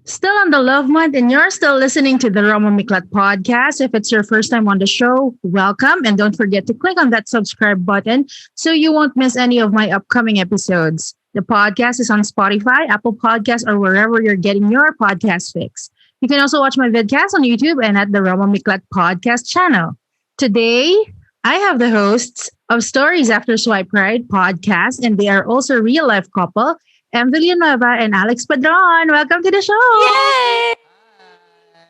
Still on the Love Month, and you're still listening to the Roma Miclat podcast. If it's your first time on the show, welcome. And don't forget to click on that subscribe button so you won't miss any of my upcoming episodes. The podcast is on Spotify, Apple Podcasts, or wherever you're getting your podcast fix. You can also watch my vidcast on YouTube and at the Roma Miclat podcast channel. Today, I have the hosts of Stories After Swipe Right podcast, and they are also a real life couple, Em Villanueva and Alex Padron. Welcome to the show. Yay!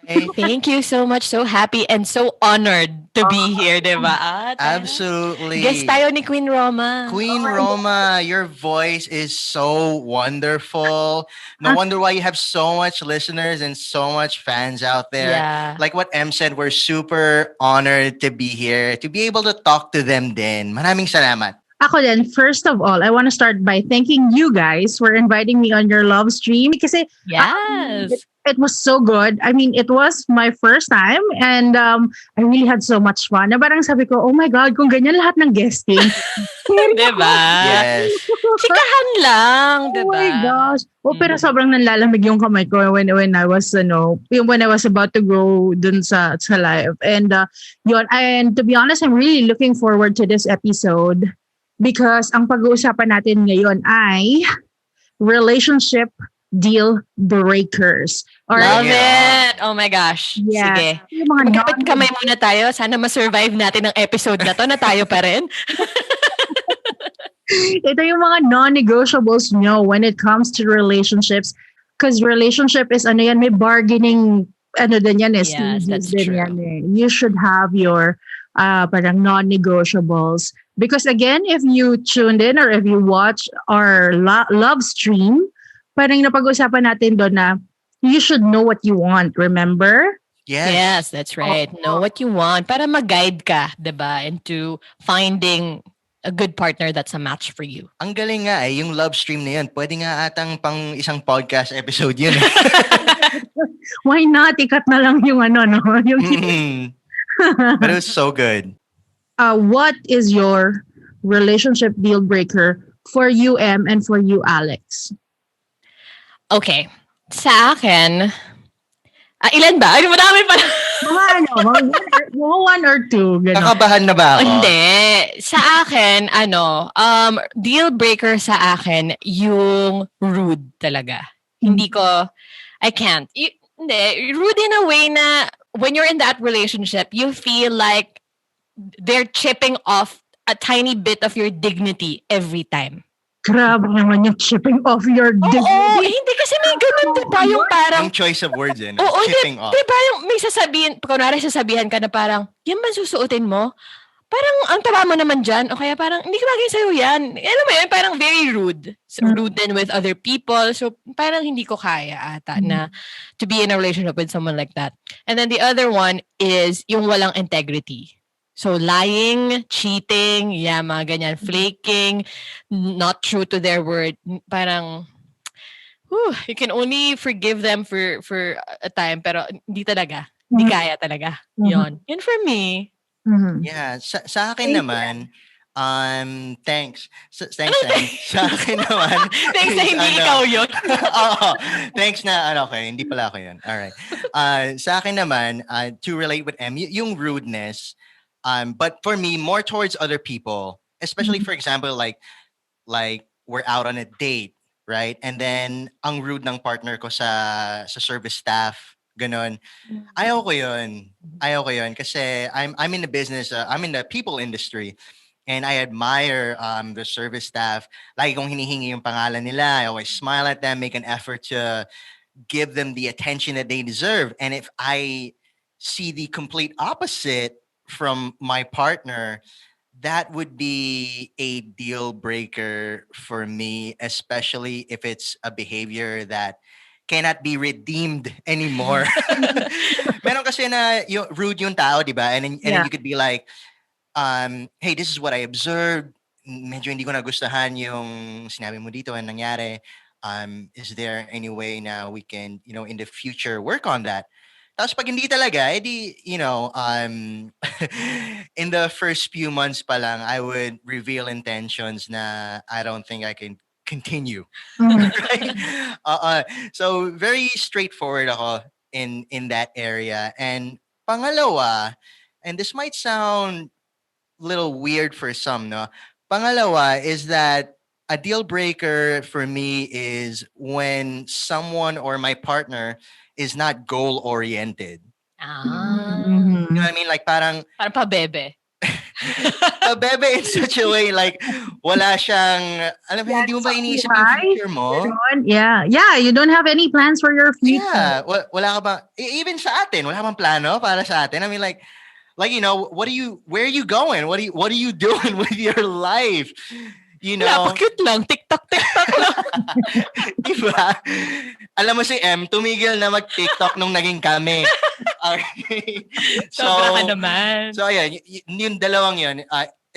Hey, Thank you so much. So happy and so honored to be here, di ba? absolutely. Guest tayo ni Queen Roma. Queen Roma, your voice is so wonderful. No wonder why you have so much listeners and so much fans out there. Yeah. Like what Em said, we're super honored to be here, to be able to talk to them din. Maraming salamat. Ako din, first of all, I want to start by thanking you guys for inviting me on your love stream kasi Yes. it was so good. I mean, it was my first time and I really had so much fun. Na parang sabi ko, oh my God, kung ganyan lahat ng guesting. Di ba? Yes. Chikahan lang, di Oh ba? my gosh. Oh, pero sobrang nanlalamig yung kamay ko when I was when I was about to go dun sa live. And yun, and to be honest, I'm really looking forward to this episode because ang pag-uusapan natin ngayon ay relationship deal breakers. Or Love Yeah. it! Oh my gosh. Yeah. Sige. yung mga Magkapit kamay muna tayo. Sana ma-survive natin ang episode na to na tayo pa rin. ito yung mga non-negotiables nyo when it comes to relationships. Because relationship is may bargaining din yan Yes, stages that's din true. yan eh. You should have your parang non-negotiables. Because again, if you tuned in or if you watch our love stream, parang napag-usapan natin doon na you should know what you want, remember? Yes. Yes, that's right. Know what you want para mag-guide ka, di ba? Into finding a good partner that's a match for you. Ang galing nga yung love stream na yun. Pwede nga atang pang isang podcast episode yun. Why not? Ikat na lang yung yung But it was so good. what is your relationship deal breaker for you, Em, and for you, Alex? Okay. Sa akin, ilan ba? Ay, madami pala. Mga one or two. Ganun. Kakabahan na ba ako? Hindi. Sa akin, deal breaker sa akin, yung rude talaga. Hindi ko, I can't. Hindi, rude in a way na when you're in that relationship, you feel like they're chipping off a tiny bit of your dignity every time. Grabe naman yung chipping off your Oo, dignity. hindi kasi may ganun, diba? Yung parang, Yung choice of words yun. oo, Chipping off. diba yung may kunwari sasabihan ka na parang, yan ba susuotin mo? Parang, ang taba mo naman dyan. O kaya parang, hindi ka bagay sa'yo yan. Alam mo yun, parang very rude. So, rude din with other people. So, parang hindi ko kaya ata na to be in a relationship with someone like that. And then the other one is yung walang integrity. So, lying, cheating, mga ganyan, flaking, not true to their word. Parang, you can only forgive them for a time, pero hindi talaga. Hindi kaya talaga. Yun for me. Mhm. Yeah, sa akin naman, thanks. Thanks, Em. Sa akin naman. Thanks na is, hindi ikaw yun. Oo. Thanks na, okay, hindi pala ako yun. Alright. Sa akin naman, to relate with Em, yung rudeness, but for me, more towards other people, especially for example, like we're out on a date, right? And then, ang rude ng partner ko sa service staff, ganon. Ayaw ko yun. Kasi I'm in the business, I'm in the people industry. and I admire the service staff. Lagi kong hinihingi yung pangalan nila. I always smile at them, make an effort to give them the attention that they deserve. And if I see the complete opposite from my partner, that would be a deal breaker for me, especially if it's a behavior that cannot be redeemed anymore. Meron kasi na yung rude yung tao, di ba? And then Yeah. you could be like, hey, this is what I observed. Medyo hindi ko nagustuhan yung sinabi mo dito and nangyari. Is there any way now we can, in the future work on that? Tapos pag hindi talaga, edi, in the first few months pa lang, I would reveal intentions na I don't think I can continue. Mhm. Right? So very straightforward ako in that area. And pangalawa, and this might sound little weird for some, no? Pangalawa is that a deal breaker for me is when someone or my partner is not goal oriented. Ah. You know Mhm. what I mean? Like parang Parang pabebe. bebe in such a way like wala siyang alam mo hindi mo ba iniisip yung Buhay? future mo? Ganon. Yeah. Yeah. You don't have any plans for your future. Yeah, wala ka ba even sa atin, wala ka bang plano para sa atin? I mean like where are you going? What are you doing with your life? Wala pa, cute lang. TikTok lang. Diba? Alam mo si M, tumigil na mag-TikTok nung naging kami. Okay. Sobra ka naman. So ayan, yung dalawang yun,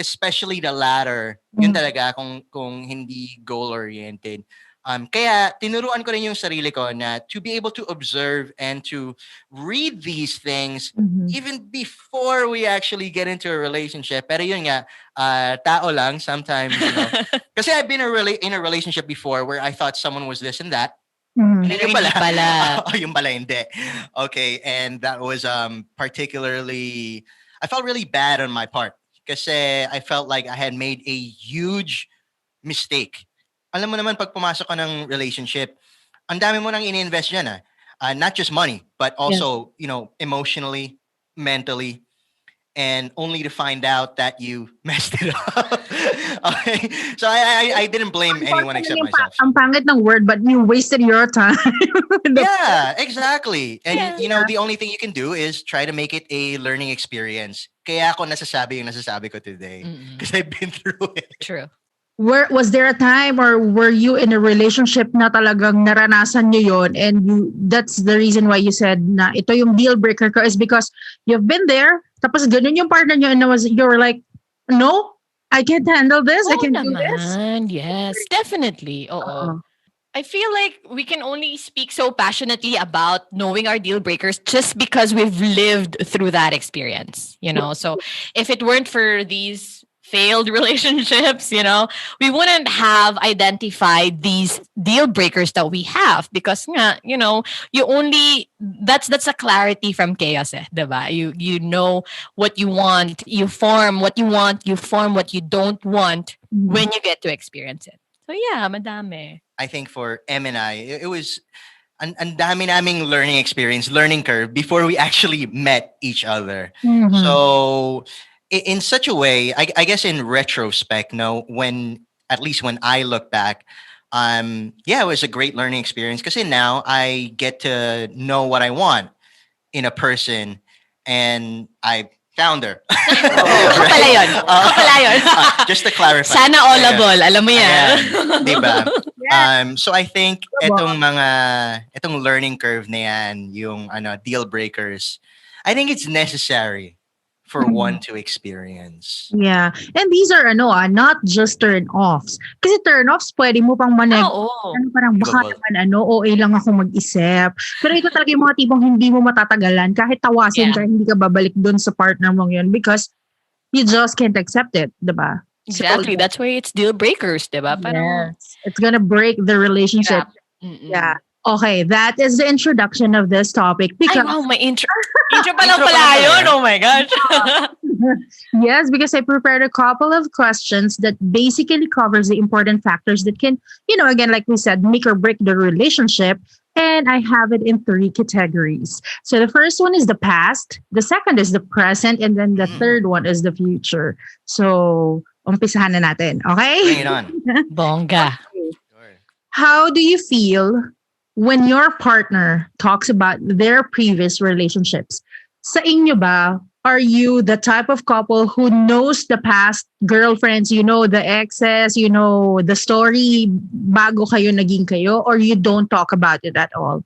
especially the latter, yun talaga kung hindi goal-oriented. Kaya tinuruan ko rin yung sarili ko na to be able to observe and to read these things even before we actually get into a relationship. Pero yun nga, tao lang sometimes, Kasi I've been in a relationship before where I thought someone was this and that. Mhm. Pero hindi pala. Yung pala hindi. Okay, and that was particularly, I felt really bad on my part kasi I felt like I had made a huge mistake. Alam mo naman pag pumasok ka ng relationship, ang dami mo nang ini-invest dyan not just money, but also, emotionally, mentally, and only to find out that you messed it up. Okay? So I didn't blame anyone except myself. Ang pangit ng word, but you wasted your time. Yeah, exactly. And Yeah. the only thing you can do is try to make it a learning experience. Kaya ako nasasabi yung nasasabi ko today. Because I've been through it. True. Was there a time or were you in a relationship na talagang naranasan nyo yon and that's the reason why you said na ito yung deal breaker ko is because you've been there tapos ganun yung partner nyo and you were like, no, I can't handle this. I can't do this. Yes, definitely. Oo. I feel like we can only speak so passionately about knowing our deal breakers just because we've lived through that experience, So if it weren't for these failed relationships, we wouldn't have identified these deal breakers that we have because you only that's a clarity from chaos, diba? You know what you want, you form what you want, you form what you don't want when you get to experience it. So yeah, madami. I think for M and I, it was ang dami naming learning curve before we actually met each other. So in such a way, I guess in retrospect, at least when I look back, it was a great learning experience because now I get to know what I want in a person and I found her. Ako pala yun. Just to clarify. Sana allable, alam mo yan. Ayan, diba? So I think itong learning curve na yan, yung deal breakers, I think it's necessary for one to experience. Yeah. And these are not just turn-offs. Kasi turn-offs, pwede mo pang parang baka naman OA lang ako mag-isip. Pero ito talaga yung mga tipong hindi mo matatagalan kahit tawasin ka, hindi ka babalik dun sa partner mong yun because you just can't accept it, diba? Exactly. That's why it's deal breakers, diba? Yes. It's gonna break the relationship. Yeah. Okay, that is the introduction of this topic. Because may intro. Intro pa lang pala yun. Oh my gosh. Yes, because I prepared a couple of questions that basically covers the important factors that can, again, like we said, make or break the relationship. And I have it in 3 categories. So the first one is the past, the second is the present, and then the third one is the future. So umpisahan na natin. Bring Okay? it on. Bongga. Sure. How do you feel when your partner talks about their previous relationships? Sa inyo ba, are you the type of couple who knows the past girlfriends, you know the exes, you know the story bago kayo naging kayo, or you don't talk about it at all?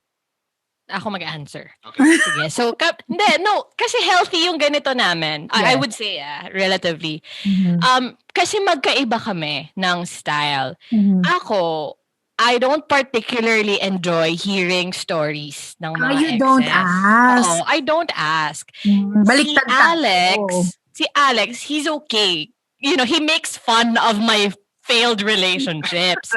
Ako mag-answer. Okay. Sige. So, hindi, no. Kasi healthy yung ganito namin. I Yes. would say, relatively. Mhm. Kasi magkaiba kami ng style. Mhm. Ako, I don't particularly enjoy hearing stories ng mga you exes. don't ask. Oo, I don't ask. Baliktad tayo. Si Alex, he's okay. You know, he makes fun of my failed relationships.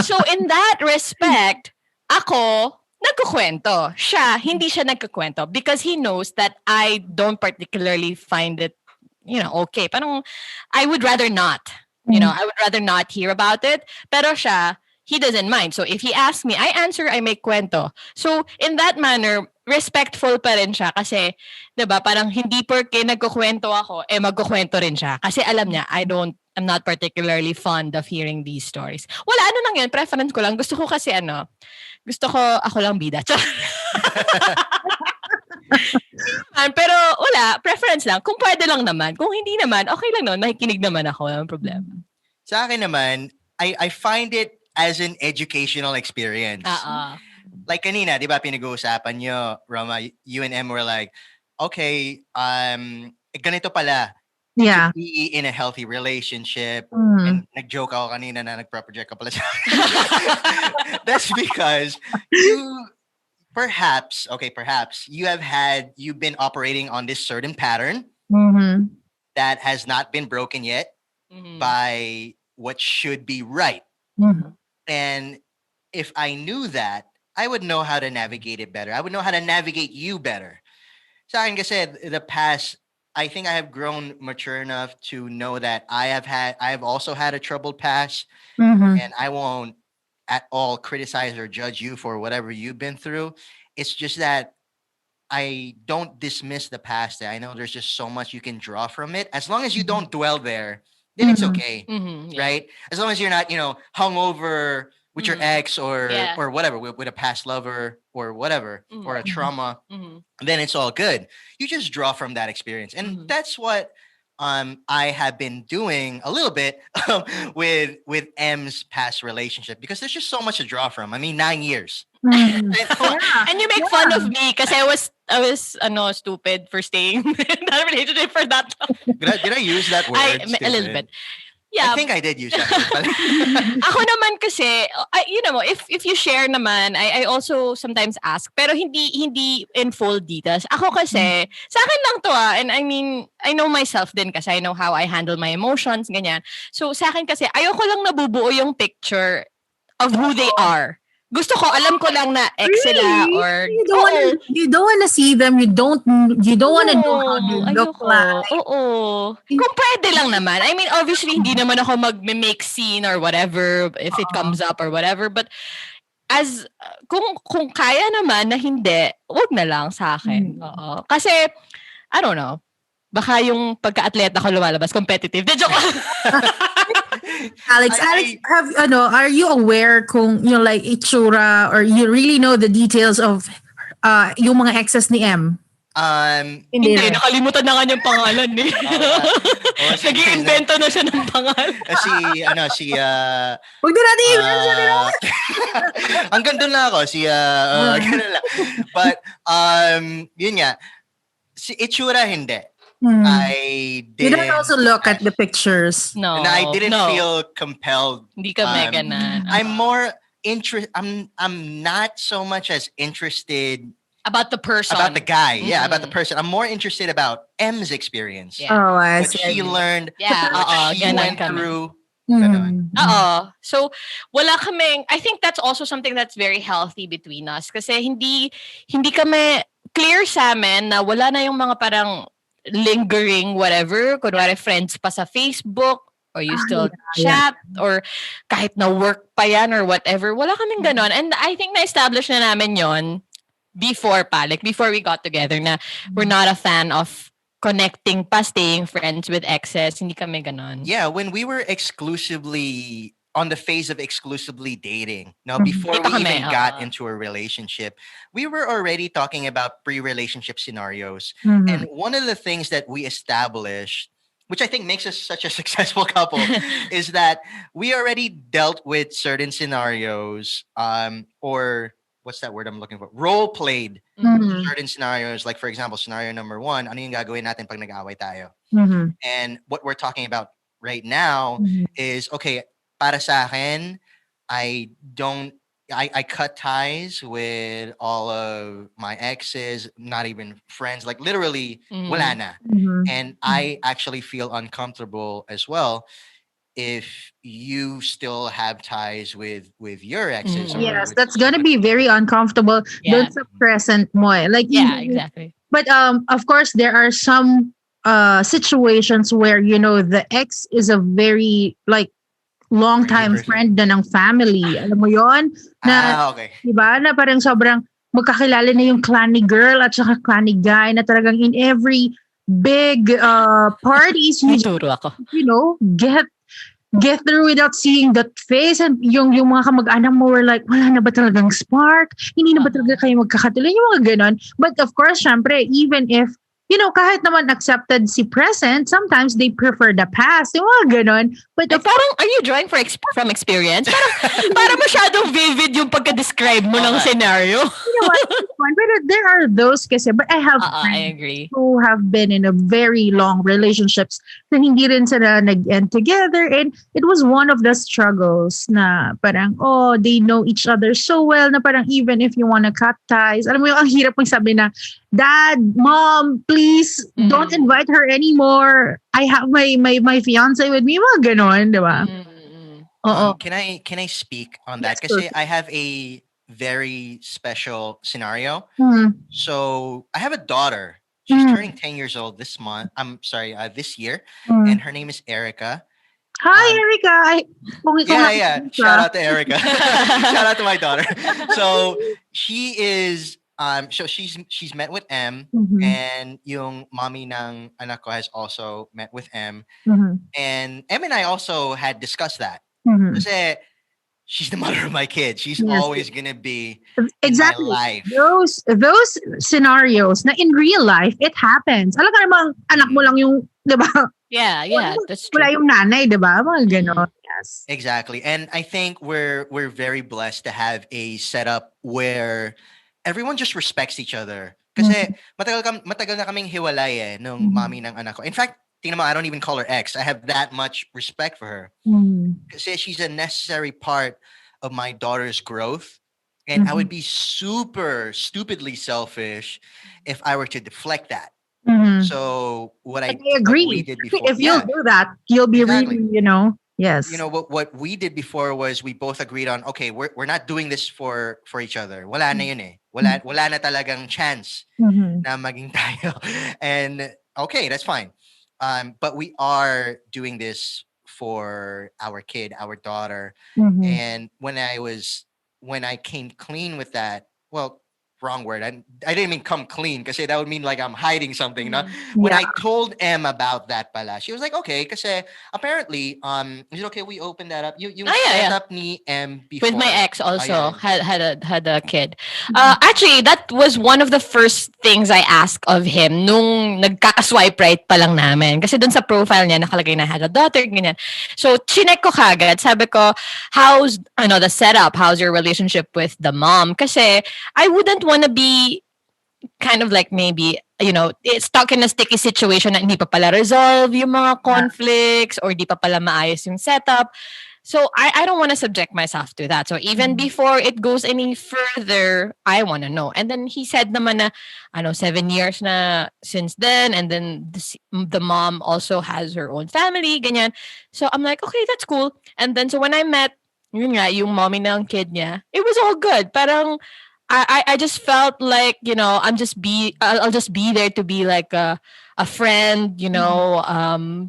So in that respect, ako, nagkukwento. Siya, hindi siya nagkukwento because he knows that I don't particularly find it, okay. Parang, I would rather not. I would rather not hear about it. Pero siya, he doesn't mind. So if he asks me, I answer, I make kwento. So in that manner, respectful pa rin siya kasi, 'di ba, parang hindi porke nagkukwento ako, magkukwento rin siya. Kasi alam niya, I'm not particularly fond of hearing these stories. Wala, ano lang yun, preference ko lang. Gusto ko kasi ako lang bida. Pero wala, preference lang. Kung pwede lang naman. Kung hindi naman, okay lang naman. Makikinig naman ako. Walang problema. Sa akin naman, I find it as an educational experience. Like kanina, di ba pinag-uusapan nyo, Roma, you and Em were like, okay, ganito pala. Yeah. To be in a healthy relationship. And nag-joke ako kanina na nagpro-project ka pala sa That's because perhaps you've been operating on this certain pattern that has not been broken yet by what should be right. And if I knew that, I would know how to navigate it better. I would know how to navigate you better. Sa akin kasi, the past, I think I have grown mature enough to know that I have also had a troubled past, and I won't at all criticize or judge you for whatever you've been through. It's just that I don't dismiss the past. I know there's just so much you can draw from it. As long as you don't dwell there, then it's okay, right? As long as you're not, hungover with your ex or whatever, with a past lover or whatever, or a trauma, then it's all good. You just draw from that experience. And that's what I have been doing a little bit with M's past relationship, because there's just so much to draw from. I mean, 9 years. And you make fun of me because I was stupid for staying in that relationship for that long. Did I use that word? A little bit. Yeah. I think I did use that word. Ako naman kasi, if you share naman, I also sometimes ask, pero hindi in full details. Ako kasi, sa akin lang to and I mean, I know myself din kasi I know how I handle my emotions, ganyan. So sa akin kasi, ayoko lang nabubuo yung picture of who they are. Gusto ko, alam ko lang na ex sila or you don't want to see them. You don't want to know how they look like. Oo. Kung pwede lang naman. I mean, obviously, hindi naman ako mag-make scene or whatever if it comes up or whatever. But kung kaya naman na hindi, wag na lang sa akin. Oo. Kasi, I don't know. Baka yung pagka-atleta ko lumalabas, competitive. De joke lang. Alex, are you aware kung like itsura, or you really know the details of yung mga exes ni M? Hindi, nakalimutan na kanyang pangalan eh. Nag-iimbento na siya ng pangalan. Huwag na natin hanggang doon lang ako. Ganun lang. But, yun nga, si itsura hindi. I didn't. You don't also look at the pictures. No. And I didn't feel compelled. Hindi ka mega na. I'm more interested. I'm not so much as interested about the person. About the guy. Yeah, about the person. I'm more interested about M's experience. Yeah. Oh, I what see. she learned. Yeah. What she went through. So, wala kaming, I think that's also something that's very healthy between us. Kasi hindi kami clear sa amin na wala na yung mga parang lingering whatever, kunwari friends pa sa Facebook, or you still chat, or kahit na work pa yan or whatever, wala kaming ganon. And I think na-establish na namin yon before we got together, na we're not a fan of connecting pa, staying friends with exes. Hindi kami ganon. Yeah, when we were exclusively on the phase of exclusively dating, now Mhm. before Ito we kami, even got into a relationship, we were already talking about pre-relationship scenarios. Mhm. And one of the things that we established, which I think makes us such a successful couple, is that we already dealt with certain scenarios, or what's that word I'm looking for? Role played Mhm. Mhm. certain scenarios. Like for example, scenario number one, ano yung gagawin natin pag nag-away tayo? Mhm. And what we're talking about right now Mhm. is okay, para sa akin, I don't I cut ties with all of my exes, not even friends, like literally wala Mhm. na. Mhm. And I actually feel uncomfortable as well if you still have ties with your exes Mhm. or Yes, with that's gonna somebody be very uncomfortable. Yeah. Don't sa present mo eh. Like, Yeah, hindi, exactly. but of course there are some situations where the ex is a very like long friendly time person. friend na ng family. Alam mo yon na Ah, okay. 'di ba na parang sobrang magkakilala na yung clanny girl at saka clanny guy na talagang in every big parties you May just, turo ako. get through without seeing that face, and yung mga kamag-anak mo were like, wala na ba talagang spark? Hindi na ba talaga kayo magkakatuloy? Yung mga ganon. But of course, syempre, even if, kahit naman accepted si present, sometimes they prefer the past. Yung mga ganon. But Ay, of parang, are you drawing from experience? Parang masyadong vivid yung pagka-describe mo ng Okay. scenario. what? It's fun. But there are those kasi, but I have I friends agree. who have been in a very long relationships na hindi rin sila nag-end together, and it was one of the struggles na parang, they know each other so well na parang even if you wanna cut ties, alam mo yung ang hirap mong sabi na, Dad, Mom, please don't invite her anymore. I have my fiance with me. Mga ganon, di ba? Oo. Can I speak on Yes, that? Kasi sure. I have a very special scenario. Mhm. So I have a daughter. She's turning 10 years old this month. I'm sorry, this year, Mhm. and her name is Erica. Hi, Erica. Yeah. Shout out to Erica. Shout out to my daughter. So she is so she's met with M, Mhm. and yung mommy ng anak ko has also met with M, Mhm. and M and I also had discussed that. Mhm. Kasi she's the mother of my kid. She's Yes. always gonna be in my Exactly. life. Those scenarios na in real life, it happens. Alam ka namang anak mo lang yung, di ba? Yeah, that's Wala true. yung nanay, di ba? Mga ganon. Yes. Exactly. And I think we're very blessed to have a setup where everyone just respects each other. Kasi matagal na kaming hiwalay nung mommy ng anak ko. In fact, tingnan mo, I don't even call her ex. I have that much respect for her. Kasi she's a necessary part of my daughter's growth. And I would be super stupidly selfish if I were to deflect that. So what And I I what we agree. did before, If you'll yeah, do that, you'll be exactly. really, yes. What we did before was we both agreed on, okay, we're not doing this for each other. Wala na yun eh. Wala na talagang chance Mhm. na maging tayo. And okay, that's fine. But we are doing this for our kid, our daughter. Mhm. And when I came clean with that, well, wrong word. I didn't mean come clean because that would mean like I'm hiding something. No? When Yeah. I told Em about that pala, she was like, okay, because apparently, is it okay we open that up? Yung Yeah. setup ni M before. With my ex also Ayan. had a kid. Actually, that was one of the first things I asked of him nung nagka-swipe right pa lang namin. Kasi dun sa profile niya nakalagay na had a daughter, ganyan. So, chinek ko kagad. Sabi ko, how's the setup? How's your relationship with the mom? Kasi I wouldn't want to be kind of like maybe it's stuck in a sticky situation na hindi pa pala resolve yung mga conflicts or di pa pala maayos yung setup. So I don't want to subject myself to that. So even before it goes any further, I want to know. And then he said naman na 7 years na since then, and then the mom also has her own family, ganyan. So I'm like, okay, that's cool. And then so when I met yung mommy ng kid niya, it was all good. Parang I just felt like I'll just be there to be like a friend,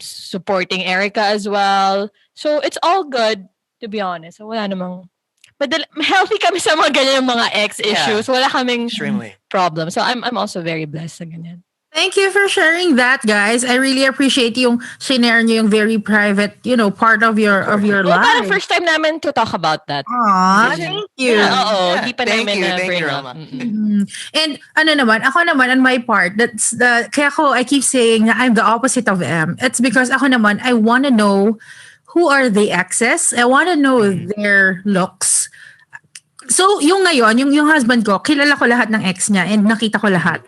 supporting Erica as well. So it's all good, to be honest. So wala namang healthy kami sa mga ganyan mga ex issues. Wala kaming Extremely. problem. So I'm also very blessed sa ganyan. Thank you for sharing that, guys. I really appreciate yung share niyo yung very private, part of your Oh, parang life. first time namin to talk about that. Aw, Really? thank you. Yeah, oo. Yeah, Di pa thank namin you, na thank you, bring up. Roma. And ako naman on my part, kaya I keep saying na I'm the opposite of M. It's because ako naman, I want to know who are the exes. I want to know their looks. So, yung ngayon, yung husband ko, kilala ko lahat ng ex niya and nakita ko lahat.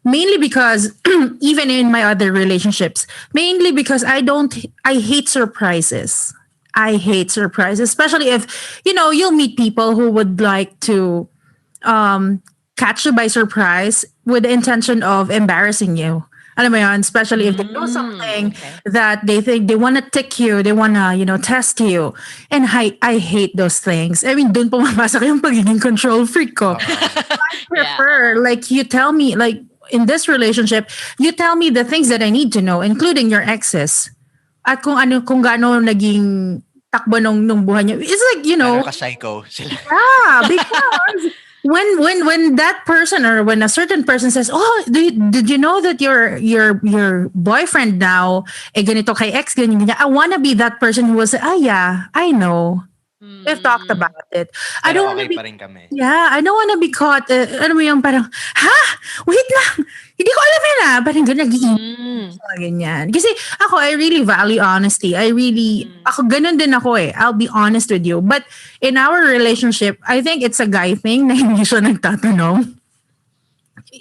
Mainly because, even in my other relationships, mainly because I hate surprises. I hate surprises, especially if, you'll meet people who would like to catch you by surprise with the intention of embarrassing you. Alam mo yun? Especially if they know something that they think they want to tick you, they want to, test you. And I hate those things. I mean, dun pumapasok yung pagiging control freak ko. I prefer, like, you tell me, like, in this relationship, you tell me the things that I need to know, including your exes. At kung gaano naging takbo nung buhay niyo. It's like, Ano ka psycho sila. yeah, because when that person or when a certain person says, "Oh, did you know that your boyfriend now ganito kay ex ganyan, ganyan." I want to be that person who was, yeah, I know. We've talked about it. I Pero don't want okay to be, pa rin kami. yeah, I don't want to be caught. Ano mo yung parang, wait lang, hindi ko alam yun parang nag-iingat sa ganyan. Kasi ako, I really value honesty. Ako ganun din ako I'll be honest with you. But in our relationship, I think it's a guy thing na hindi siya nagtatanong.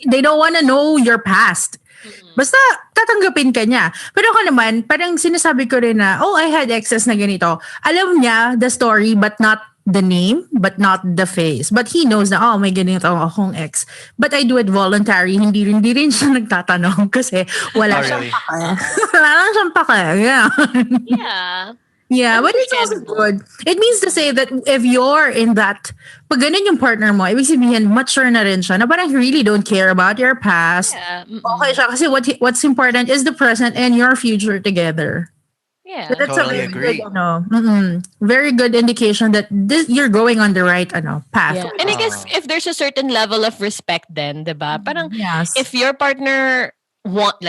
They don't want to know your past. Basta tatanggapin ka niya. Pero ako naman, parang sinasabi ko rin na, I had exes na ganito. Alam niya the story but not the name, but not the face. But he knows na, may ganito akong ex. But I do it voluntary. Hindi rin siya nagtatanong kasi wala siyang really? pake. Wala lang siyang pake. Yeah. Yeah. Yeah, but it's also good. It means to say that if you're in that, pag ganun yung partner mo, ibig sabihin, mature na rin siya, na parang you really don't care about your past. Yeah. Okay siya, kasi what's important is the present and your future together. Yeah. So that's Totally a very agree. good, very good indication that you're going on the right path. Yeah. And I guess if there's a certain level of respect then, diba? Parang Yes. if your partner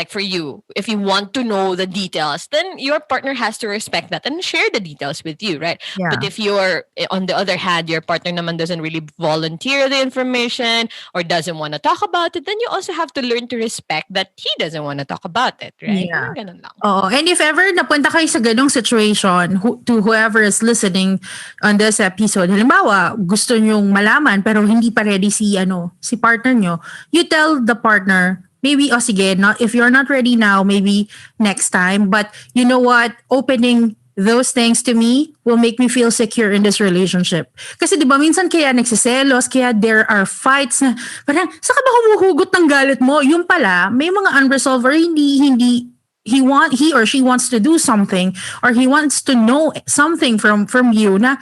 for you, if you want to know the details, then your partner has to respect that and share the details with you, right? Yeah. But if you're, on the other hand, your partner naman doesn't really volunteer the information or doesn't want to talk about it, then you also have to learn to respect that he doesn't want to talk about it, right? Yeah. Ganun lang. And if ever napunta kayo sa ganong situation, to whoever is listening on this episode, halimbawa, gusto nyong malaman pero hindi pa ready si partner nyo, you tell the partner, maybe, sige, if you're not ready now, maybe next time. But you know what? Opening those things to me will make me feel secure in this relationship. Kasi di ba minsan kaya nagsiselos, kaya there are fights na parang, saka ba humuhugot ng galit mo? Yung pala, may mga unresolved or hindi he or she wants to do something or he wants to know something from you na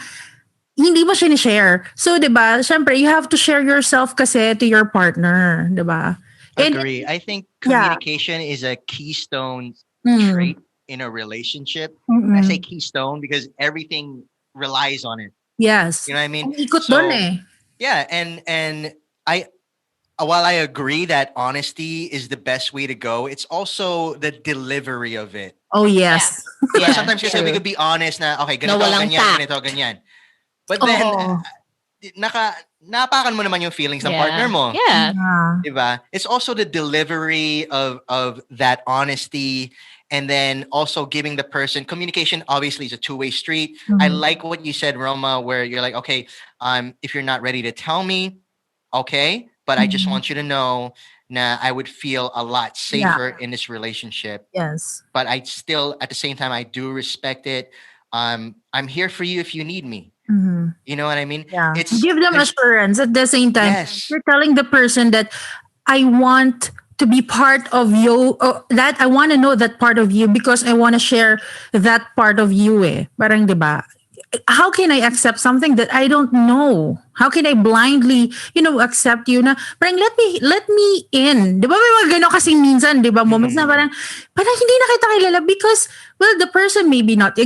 hindi mo share. So, di ba, syempre, you have to share yourself kasi to your partner. Di ba? Agree. I think communication is a keystone trait in a relationship. I say keystone because everything relies on it. Yes. You know what I mean? Ikot dun Yeah, and while I agree that honesty is the best way to go, it's also the delivery of it. Oh, yes. Yeah. Sometimes kasi we could be honest na, okay, ganito, ganyan. But then, napakan mo naman yung feelings ng partner mo. Yeah. Diba? It's also the delivery of that honesty, and then also giving the person communication. Obviously, is a two-way street. I like what you said, Roma, where you're like, okay, if you're not ready to tell me, okay, but I just want you to know na I would feel a lot safer in this relationship. Yes. But I still, at the same time, I do respect it. I'm here for you if you need me. You know what I mean? Yeah. Give them assurance at the same time. Yes. You're telling the person that I want to be part of you, that I want to know that part of you because I want to share that part of you. Parang, diba? How can I accept something that I don't know? How can I blindly, accept you na parang let me in. Di ba may mga gano'n kasing minsan, di ba? Moments na parang hindi na kita kilala because, well, the person maybe not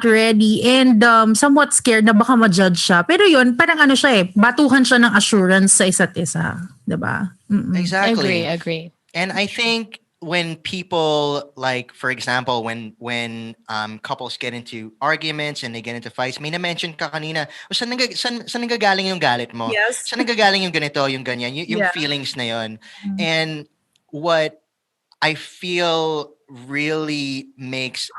ready and somewhat scared na baka ma-judge siya. Pero yun, parang siya batuhan siya ng assurance sa isa't isa. Di ba? Exactly. Agree. And I think when people, like, for example, when couples get into arguments and they get into fights, may na-mention ka kanina, o saan nanggagaling yung galit mo? Yes. Saan nanggagaling yung ganito, yung ganyan, yung Yeah. feelings na yon. Mm. And what I feel really makes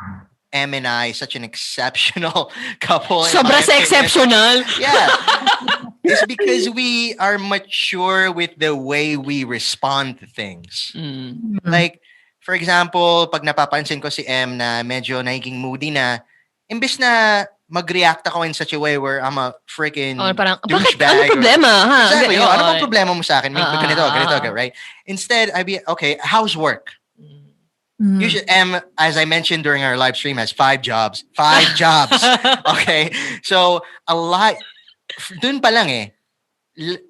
Em and I such an exceptional couple. in Sobra my sa opinion. exceptional. Yeah. It's because we are mature with the way we respond to things. Mm. Like, for example, pag napapansin ko si Em na medyo naging moody na, imbes na mag-react ako in such a way where I'm a freaking Oh, parang, bakit? douchebag. Ano problema? Ha? Exactly. Ganyan. Ano bang problema mo sa akin? Ganito, Ah. right? Instead, I'd be, okay, how's work? Mm. You should, Em, as I mentioned during our live stream, has 5 jobs. 5 jobs. Okay? So, a lot, dun pa lang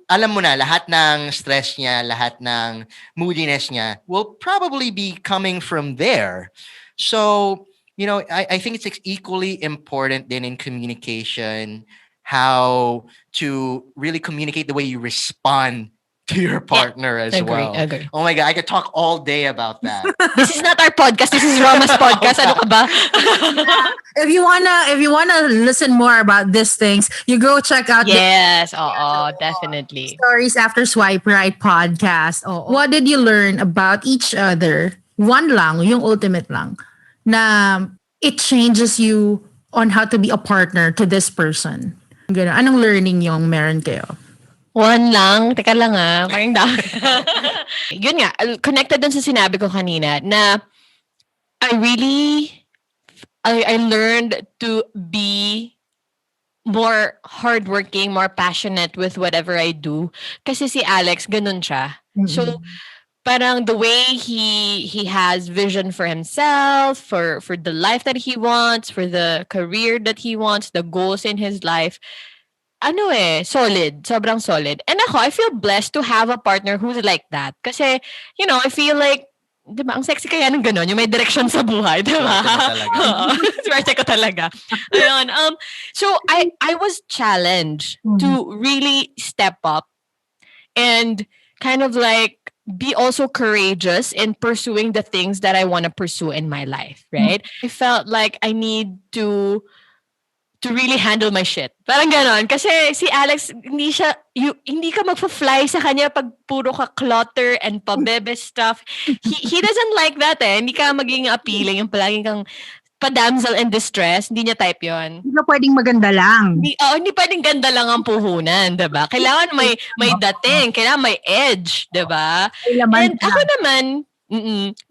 alam mo na, lahat ng stress niya, lahat ng moodiness niya will probably be coming from there. So, I think it's equally important then in communication, how to really communicate the way you respond to your partner as well. Agree. Oh my God, I could talk all day about that. This is not our podcast. This is Roma's podcast. Ano ka ba? If you wanna listen more about these things, you go check out Yes. Oo, definitely. Stories After Swipe Right podcast. Oh, what did you learn about each other? One lang, yung ultimate lang, na it changes you on how to be a partner to this person. Ganun. Anong learning yung meron kayo? One lang. Teka lang parang dami. Yun nga, connected dun sa sinabi ko kanina na I learned to be more hardworking, more passionate with whatever I do. Kasi si Alex, ganun siya. So, parang the way he has vision for himself, for the life that he wants, for the career that he wants, the goals in his life, solid. Sobrang solid. And ako, I feel blessed to have a partner who's like that. Kasi, I feel like, di ba, ang sexy kaya ng gano'n, yung may direction sa buhay, di ba? Swerte ko talaga. Ayun. So, I was challenged to really step up and kind of like be also courageous in pursuing the things that I want to pursue in my life, right? I felt like I need to really handle my shit. Parang ganon. Kasi si Alex, hindi ka magpa-fly sa kanya pag puro ka clutter and pabebe stuff. He doesn't like that Hindi ka maging appealing. Yung palaging kang pa-damsel in distress. Hindi niya type yon. Hindi ka pwedeng maganda lang. Hindi pwedeng ganda lang ang puhunan, diba? Kailangan may dating. Kailangan may edge, diba? And ako naman,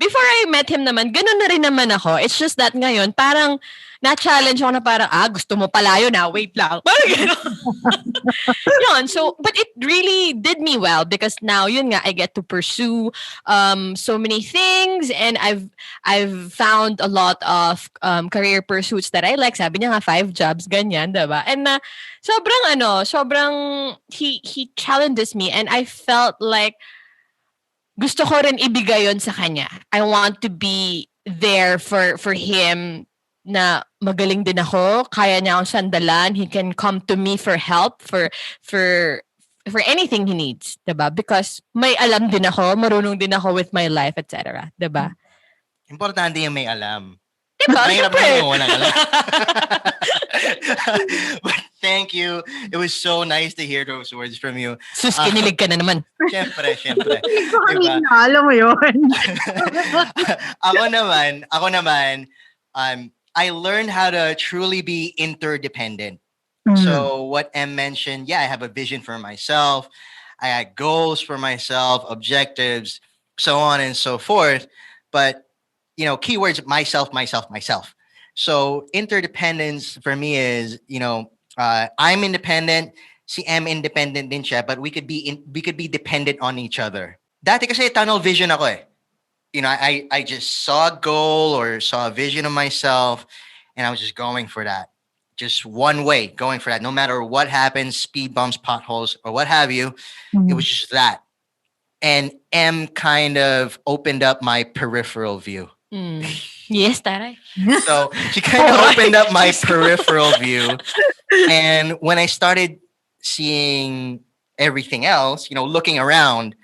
before I met him naman, ganun na rin naman ako. It's just that ngayon, parang na-challenge ako na parang, gusto mo pala yun wait lang. Parang gano'n. Yun, so, but it really did me well because now, yun nga, I get to pursue so many things and I've found a lot of career pursuits that I like. Sabi niya nga, 5 jobs, ganyan, diba? And sobrang, he challenges me and I felt like gusto ko rin ibigay yun sa kanya. I want to be there for him na magaling din ako, kaya niya akong sandalan, he can come to me for help, for anything he needs, diba? Because may alam din ako, marunong din ako with my life, etc. Diba? Importante yung may alam. Diba? Mahirap Siyempre. na yung walang alam. But thank you. It was so nice to hear those words from you. Sus, kinilig ka na naman. Siyempre. Ito kanina, alam mo yun. Ako naman, I learned how to truly be interdependent. So what Em mentioned, I have a vision for myself. I had goals for myself, objectives, so on and so forth. But, keywords, myself. So interdependence for me is, I'm independent, si Em independent din siya, but we could be dependent on each other. Dati kasi tunnel vision ako I just saw a goal or saw a vision of myself and I was just going for that. Just one way, going for that. No matter what happens, speed bumps, potholes, or what have you, it was just that. And M kind of opened up my peripheral view. Yes, taray. So she kind of opened up my peripheral view. And when I started seeing everything else, looking around,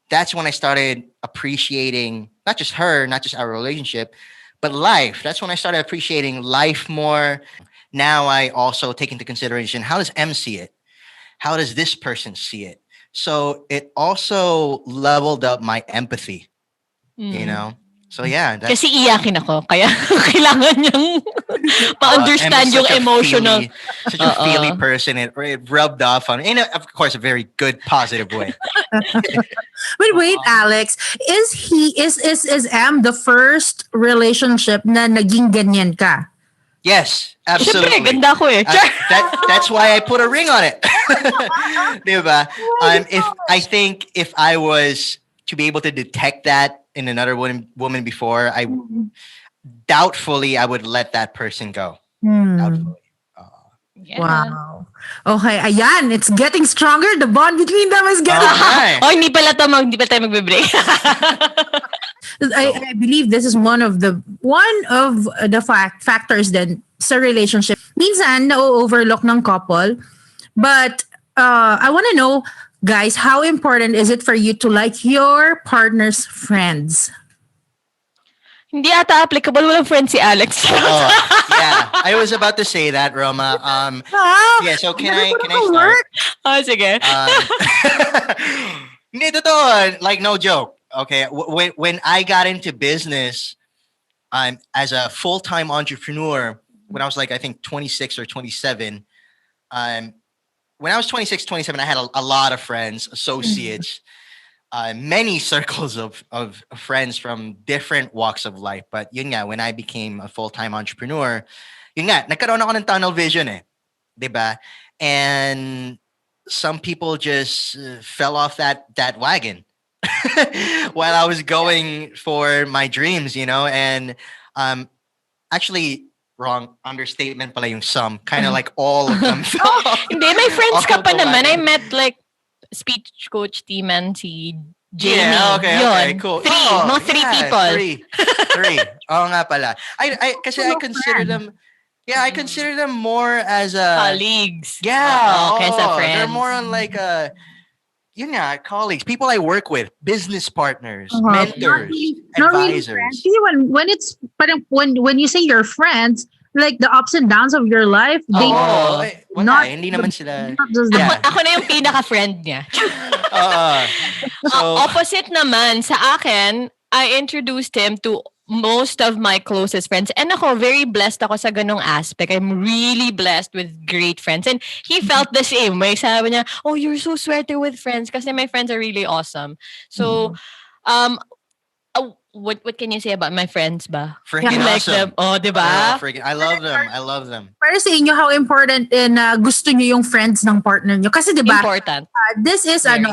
that's when I started appreciating not just her, not just our relationship, but life. That's when I started appreciating life more. Now I also take into consideration, how does M see it? How does this person see it? So it also leveled up my empathy, you Mm. know? So yeah, Kasi that's iyakin ako. Kaya kailangan niyang Em is ma-understand yung emotional. such a feely Oo. person. It rubbed off on, in a, of course, a very good, positive way. But wait, Alex, is M the first relationship na naging ganyan ka? Yes, Siyempre, absolutely. ganda ko eh. That's why I put a ring on it. Diba? If I think if I was to be able to detect that in another woman before, I doubtfully I would let that person go. Doubtfully. Yeah. Wow. Okay, ayan, it's getting stronger. The bond between them is getting Okay. Oh, hindi pala tayo magbe-break. I believe this is one of the factors then sa relationship. Minsan na-overlook ng couple, but I want to know, guys, how important is it for you to like your partner's friends? Hindi ata applicable. Walang friend si Alex. Oh, yeah. I was about to say that, Roma. Yeah, so can I start? Oh, sige. Hindi, totoo. Like, no joke. Okay. When I got into business, as a full-time entrepreneur, when I was like, I think 26 or 27, when I was 26, 27, I had a lot of friends, associates, many circles of friends from different walks of life. But yun nga, when I became a full-time entrepreneur, yun nga, nagkaroon ako ng tunnel vision eh. Diba? And some people just fell off that wagon while I was going for my dreams, you know? And actually, wrong understatement pala yung some. Kind of like all of them. Hindi, may friends ka All pa the naman. I wagon. met like speech coach Timan, si Jamie. Yeah, okay, Yun. cool. Mga three people. Three. Oo nga pala. Kasi I consider them, I consider them more as a Colleagues. yeah, Oo, kaysa friends. they're more on like colleagues, people I work with, business partners, Uh-huh. mentors, Not really advisors. friends. See, when it's parang when you say your friends, like the ups and downs of your life, they Oo. Wala, not- hindi naman sila. not just the Yeah. Ako na yung pinaka-friend niya. So, Opposite naman, sa akin, I introduced him to most of my closest friends. And ako, very blessed ako sa ganong aspect. I'm really blessed with great friends. And he felt the same. May sabi niya, oh, you're so swerte with friends kasi my friends are really awesome. So, what can you say about my friends ba? freaking You like awesome. them? Oh, di Oh, ba? I love them. I love them. Para sa inyo, how important in gusto nyo yung friends ng partner nyo? Kasi diba, Important. this is Very.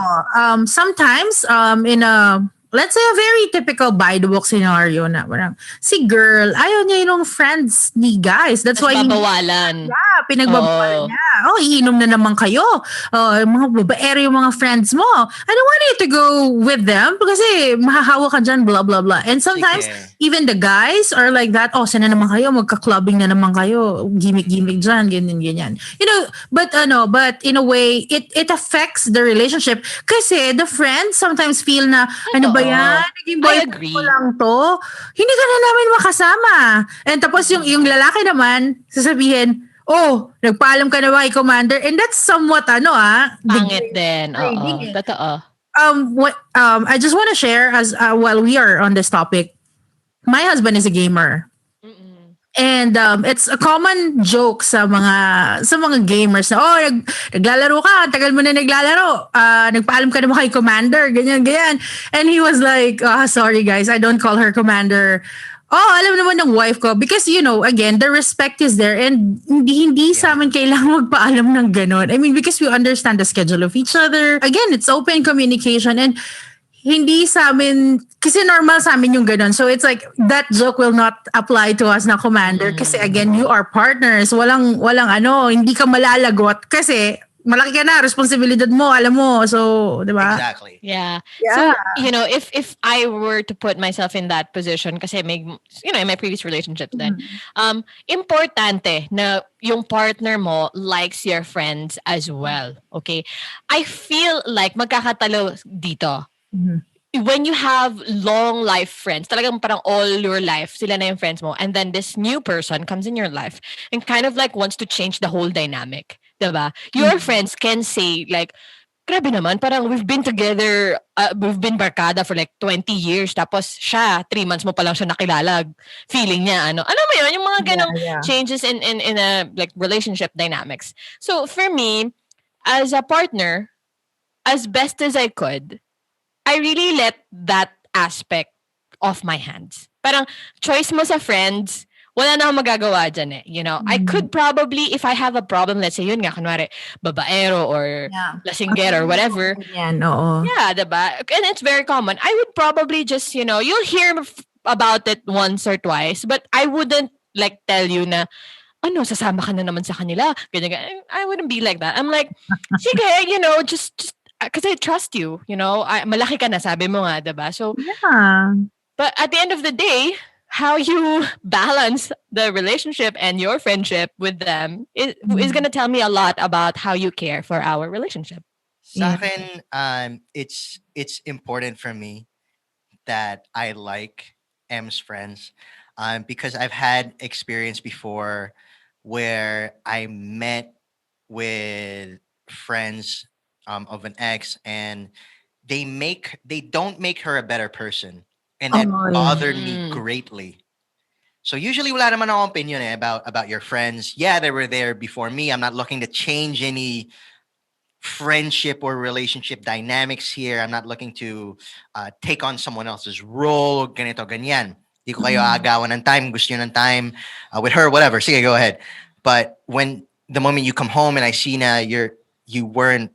sometimes in a let's say a very typical by the book scenario na parang si girl ayaw niya yung friends ni guys, that's why Babawalan. pinagbabawalan Oo. niya. Oh, iinom na naman kayo. Mga babaero yung mga friends mo. I don't want you to go with them kasi mahahawa ka dyan, blah, blah, blah. And sometimes, Sige. even the guys are like that. Oh, sana naman kayo? Magka-clubbing na naman kayo. Gimmick-gimmick dyan, ganyan. You know, but in a way, it affects the relationship kasi the friends sometimes feel na, ano ba yan? Naging I boyfriend agree. ko lang to. Hindi ka na namin makasama. And tapos yung lalaki naman, sasabihin, oh, nagpaalam ka na ba kay Commander? And that's somewhat, Pangit din. degrading Oo. eh. Totoo. I just want to share as while we are on this topic, my husband is a gamer. And it's a common joke sa mga gamers na, naglalaro ka, tagal mo na naglalaro, nagpaalam ka na ba kay Commander, ganyan. And he was like, sorry guys, I don't call her Commander. Oh, alam naman ng wife ko. Because, again, the respect is there and hindi sa amin kailangan magpaalam ng ganon. I mean, because we understand the schedule of each other. Again, it's open communication and hindi sa amin, kasi normal sa amin yung ganon. So it's like, that joke will not apply to us na Commander kasi again, you are partners. Walang hindi ka malalagot kasi malaki ka na, responsibilidad mo, alam mo. So, di ba? Exactly. Yeah. Yeah. So, if I were to put myself in that position, kasi in my previous relationships then, importante na yung partner mo likes your friends as well. Okay? I feel like magkakatalo dito. Mhm. when you have long life friends, talagang parang all your life, sila na yung friends mo, and then this new person comes in your life and kind of like wants to change the whole dynamic, diba? Your friends can say like, grabe naman, parang we've been together, we've been barkada for like 20 years, tapos siya, 3 months mo pa lang siya nakilala, feeling niya, ano, alam mo yun, yung mga ganong Yeah. changes in a like relationship dynamics. So for me, as a partner, as best as I could, I really let that aspect off my hands. Parang choice mo sa friends, wala na akong magagawa dyan eh. You know, I could probably, if I have a problem, let's say yun nga, kunwari, babaero or Yeah. lasinggero or whatever. Yan, oo. Yeah, diba? And it's very common. I would probably just, you know, you'll hear about it once or twice, but I wouldn't like tell you na, ano, sasama ka na naman sa kanila. Ganyan, ganyan. I wouldn't be like that. I'm like, sige, you know, just because I trust you, you know. Malaki ka na, sabi mo nga, diba? So, Yeah. but at the end of the day, how you balance the relationship and your friendship with them is going to tell me a lot about how you care for our relationship. Sa akin, it's important for me that I like M's friends, because I've had experience before where I met with friends of an ex, and they don't make her a better person, and that Oh, yeah. bothered me Mm. greatly. So usually wala naman akong opinion about your friends. Yeah, they were there before me. I'm not looking to change any friendship or relationship dynamics here. I'm not looking to take on someone else's role. Ganito, ganyan. Di ko kayo agawan ng time. Gusto nyo ng time with her, whatever. Sige, go ahead. But when the moment you come home and I see na you weren't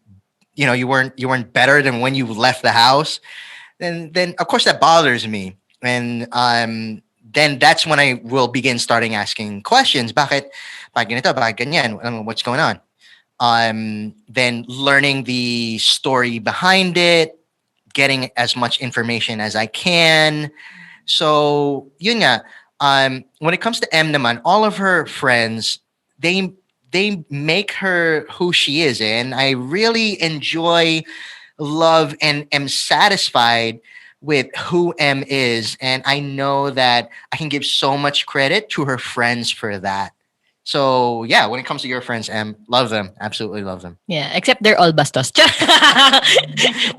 better than when you left the house, then of course that bothers me. And then that's when I will begin starting asking questions. Bakit ganito? Bakit ganyan? What's going on? Then learning the story behind it, getting as much information as I can. So, yun nga, when it comes to M naman, all of her friends, they make her who she is. And I really enjoy, love, and am satisfied with who M is. And I know that I can give so much credit to her friends for that. So yeah, when it comes to your friends, M, love them. Absolutely love them. Yeah, except they're all bastos.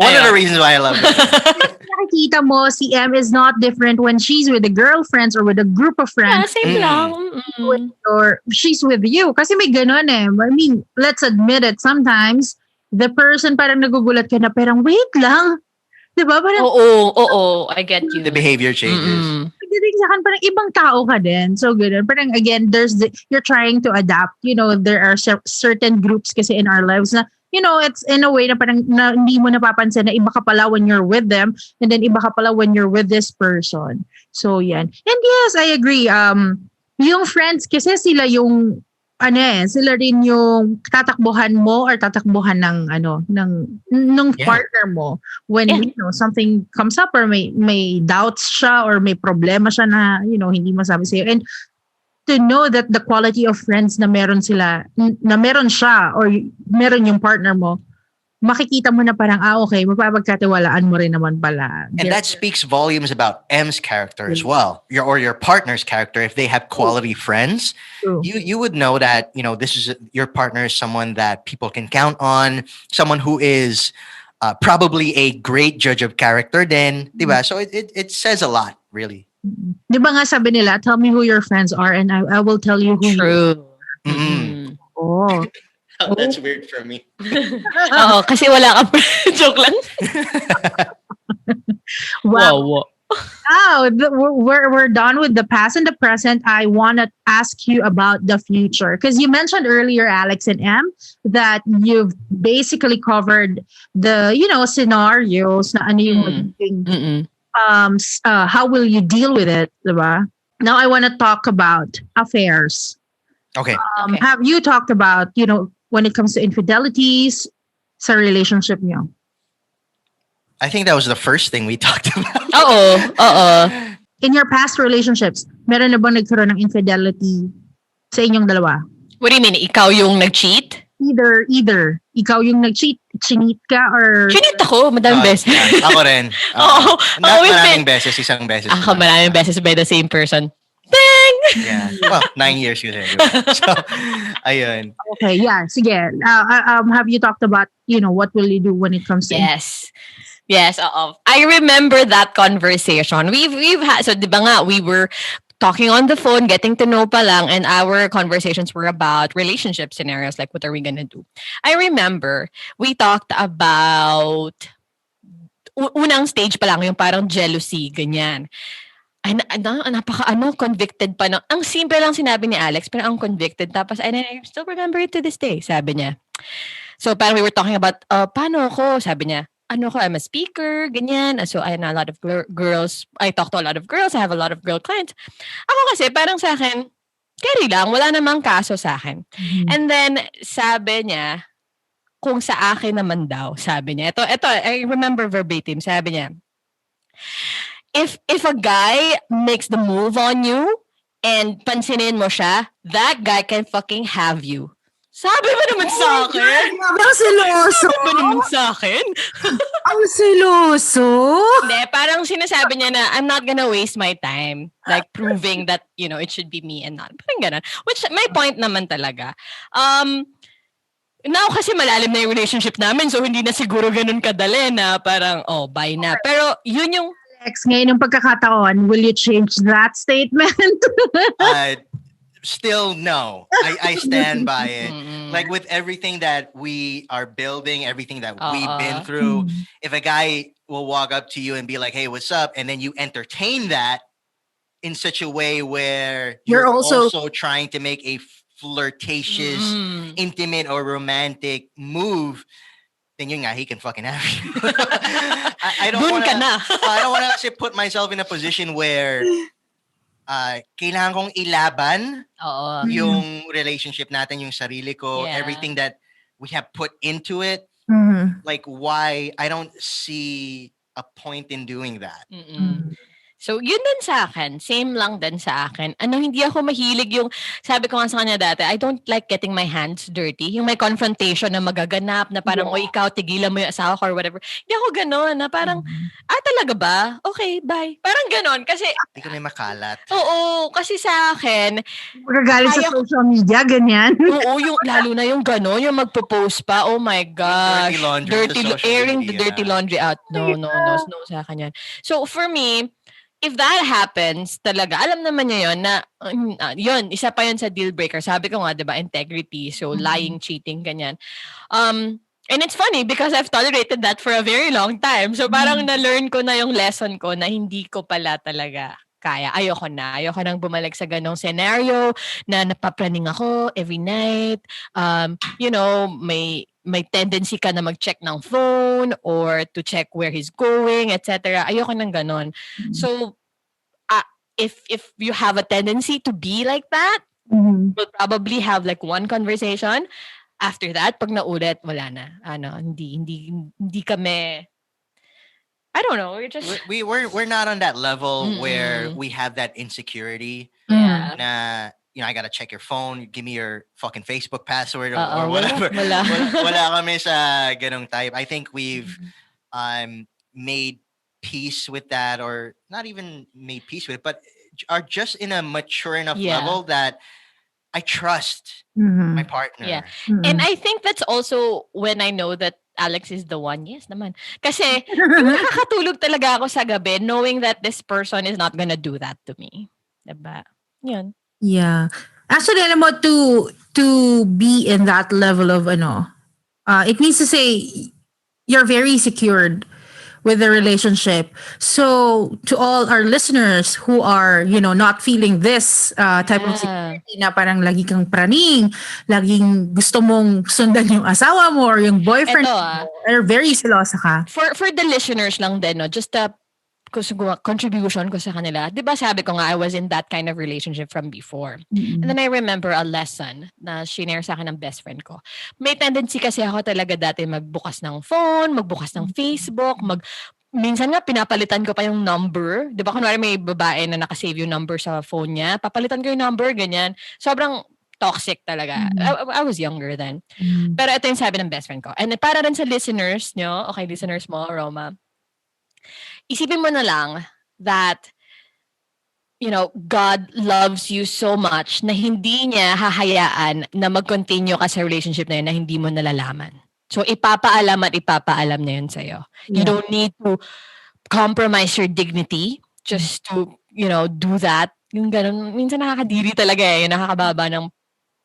One of the reasons why I love them. Nakikita mo, si M is not different when she's with the girlfriends or with a group of Yeah, friends same Mm. lang. Mm. or she's with you. Kasi may ganun eh. I mean, let's admit it. Sometimes, the person parang nagugulat ka na, parang wait lang. Diba? Parang Oo, I get you. The behavior changes. Mm-mm. pagdating sa akin, parang ibang tao ka din. So, ganun. Parang again, you're trying to adapt. You know, there are certain groups kasi in our lives na, you know, it's in a way na parang na, hindi mo napapansin na iba ka pala when you're with them and then iba ka pala when you're with this person. So, yan. And yes, I agree. Yung friends kasi sila yung sila rin yung tatakbuhan mo or tatakbuhan ng Yeah. partner mo when Yeah. you know something comes up or may doubts siya or may problema siya na you know hindi masabi sa'yo. And to know that the quality of friends na meron siya or meron yung partner mo, makikita mo na parang okay, mapapagkatiwalaan mo rin naman pala. And that speaks volumes about M's character as well, your partner's character. If they have quality friends, True. you would know that your partner is someone that people can count on, someone who is probably a great judge of character. Then, diba? So it says a lot, really. Di ba nga sabi nila, tell me who your friends are and I will tell you who you True. Mm. are. That's weird for me. Oo, kasi wala ka. Joke lang. Wow. Now, we're done with the past and the present. I want to ask you about the future because you mentioned earlier, Alex and M, that you've basically covered the scenarios na ano yung magiging, Mm-mm. how will you deal with it, diba? Now I want to talk about affairs. Okay. Okay. Have you talked about when it comes to infidelities sa relationship niyo? I think that was the first thing we talked about. Oo. In your past relationships, meron na bang nagkaroon ng infidelity sa inyong dalawa? What do you mean? Ikaw yung nag-cheat? Either ikaw yung nag-cheat, chinit ka or... Chinit ako, madaming beses. Yeah. Ako rin. Oo. Not we've maraming been- beses, isang beses. Ako lang. maraming beses by the same person. Dang! Yeah. Well, 9 years yun. Diba? So, ayun. Okay, yeah, sige. Have you talked about, what will you do when it comes to... Yes, oo. I remember that conversation. We've had, so di ba nga, we were talking on the phone, getting to know pa lang, and our conversations were about relationship scenarios, like what are we gonna do? I remember we talked about unang stage pa lang, yung parang jealousy, ganyan. Ay, convicted pa na. Ang simple lang sinabi ni Alex, pero ang convicted. Tapos, I still remember it to this day, sabi niya. So, parang we were talking about, paano ako? Sabi niya, I'm a speaker, ganyan. So, I know a lot of girls. I talk to a lot of girls. I have a lot of girl clients. Ako kasi, parang sa akin, carry lang. Wala namang kaso sa akin. Mhm. And then, sabi niya, kung sa akin naman daw, sabi niya, ito, I remember verbatim, sabi niya, if a guy makes the move on you, and pansinin mo siya, that guy can fucking have you. Sabi mo naman sa akin. Ang seloso. Sabi mo naman sa akin. Ang seloso. Hindi, parang sinasabi niya na, I'm not gonna waste my time like proving that, it should be me and not. Parang ganun. Which, my point naman talaga. Now, kasi malalim na yung relationship namin, so hindi na siguro ganun kadali na parang, bye na. Pero, yun yung... Alex, ngayon yung pagkakataon, will you change that statement? Still, no. I stand by it. Mm-mm. Like with everything that we are building, everything that we've been Mm. through, if a guy will walk up to you and be like, hey, what's up? And then you entertain that in such a way where You're you're also- also trying to make a flirtatious, Mm. intimate, or romantic move, then yun nga, he can fucking have you. I don't Dun wanna, ka na. I don't want to actually put myself in a position where kailangan kong ilaban Oo. yung relationship natin, yung sarili ko, Yeah. everything that we have put into it. Mhm. Like, why? I don't see a point in doing that. Mm-mm. So, yun din sa akin. Same lang din sa akin. Hindi ako mahilig yung, sabi ko nga sa kanya dati, I don't like getting my hands dirty. Yung may confrontation na magaganap, na parang, o ikaw, tigilan mo yung asawa ko or whatever. Hindi ako ganon, na parang, talaga ba? Okay, bye. Parang ganon. Kasi, Hindi ka na makalat. oo, kasi sa akin, Magagaling sa Ayaw- social media, ganyan. oo, yung, lalo na yung ganon, yung magpo-post pa, oh my gosh. Dirty laundry sa social Airing the media. dirty laundry out. No sa akin yan. So, for me, if that happens, talaga, alam naman niya yun na, yun, isa pa yun sa deal breaker. Sabi ko nga, di ba, integrity. So, lying, cheating, ganyan. And it's funny because I've tolerated that for a very long time. So, parang na-learn ko na yung lesson ko na hindi ko pala talaga kaya. Ayoko nang bumalik sa ganong scenario na napapraning ako every night. May tendency ka na mag-check ng phone or to check where he's going, etc. Ayoko nang ganon. So, if you have a tendency to be like that, Mhm. we'll probably have like one conversation. After that, pag naulit, wala na. Hindi kami, I don't know, we're just, We're not on that level Mm-mm. where we have that insecurity. yeah. Na, I gotta check your phone, give me your fucking Facebook password or Oo, whatever. wala. Wala kami sa ganong type. I think we've made peace with that, or not even made peace with it, but are just in a mature enough Yeah. level that I trust Mhm. my partner. Yeah. Mhm. And I think that's also when I know that Alex is the one. Yes naman. Kasi nakakatulog talaga ako sa gabi knowing that this person is not gonna do that to me. Diba? Yun. Yeah. Actually, alam mo, to be in that level of it means to say you're very secured with the relationship. So to all our listeners who are, not feeling this type of Yeah. security na parang lagi kang praning, laging gusto mong sundan yung asawa mo or yung boyfriend Eto, mo, or very selosa ka. For the listeners lang din, no, just a contribution ko sa kanila. Di ba sabi ko nga, I was in that kind of relationship from before. And then I remember a lesson na shinare sa akin ng best friend ko. May tendency kasi ako talaga dati magbukas ng phone, magbukas ng Facebook, minsan nga pinapalitan ko pa yung number. Di ba kunwari may babae na nakasave yung number sa phone niya, papalitan ko yung number, ganyan. Sobrang toxic talaga. I was younger then. Mm. Pero ito yung sabi ng best friend ko. And para rin sa listeners nyo, okay, listeners mo, Roma, isipin mo na lang that God loves you so much na hindi niya hahayaan na mag-continue ka sa relationship na yun na hindi mo nalalaman. So, ipapaalam at ipapaalam na yun sa'yo. You don't need to compromise your dignity just to, do that. Yung ganun, minsan nakakadiri talaga yung nakakababa ng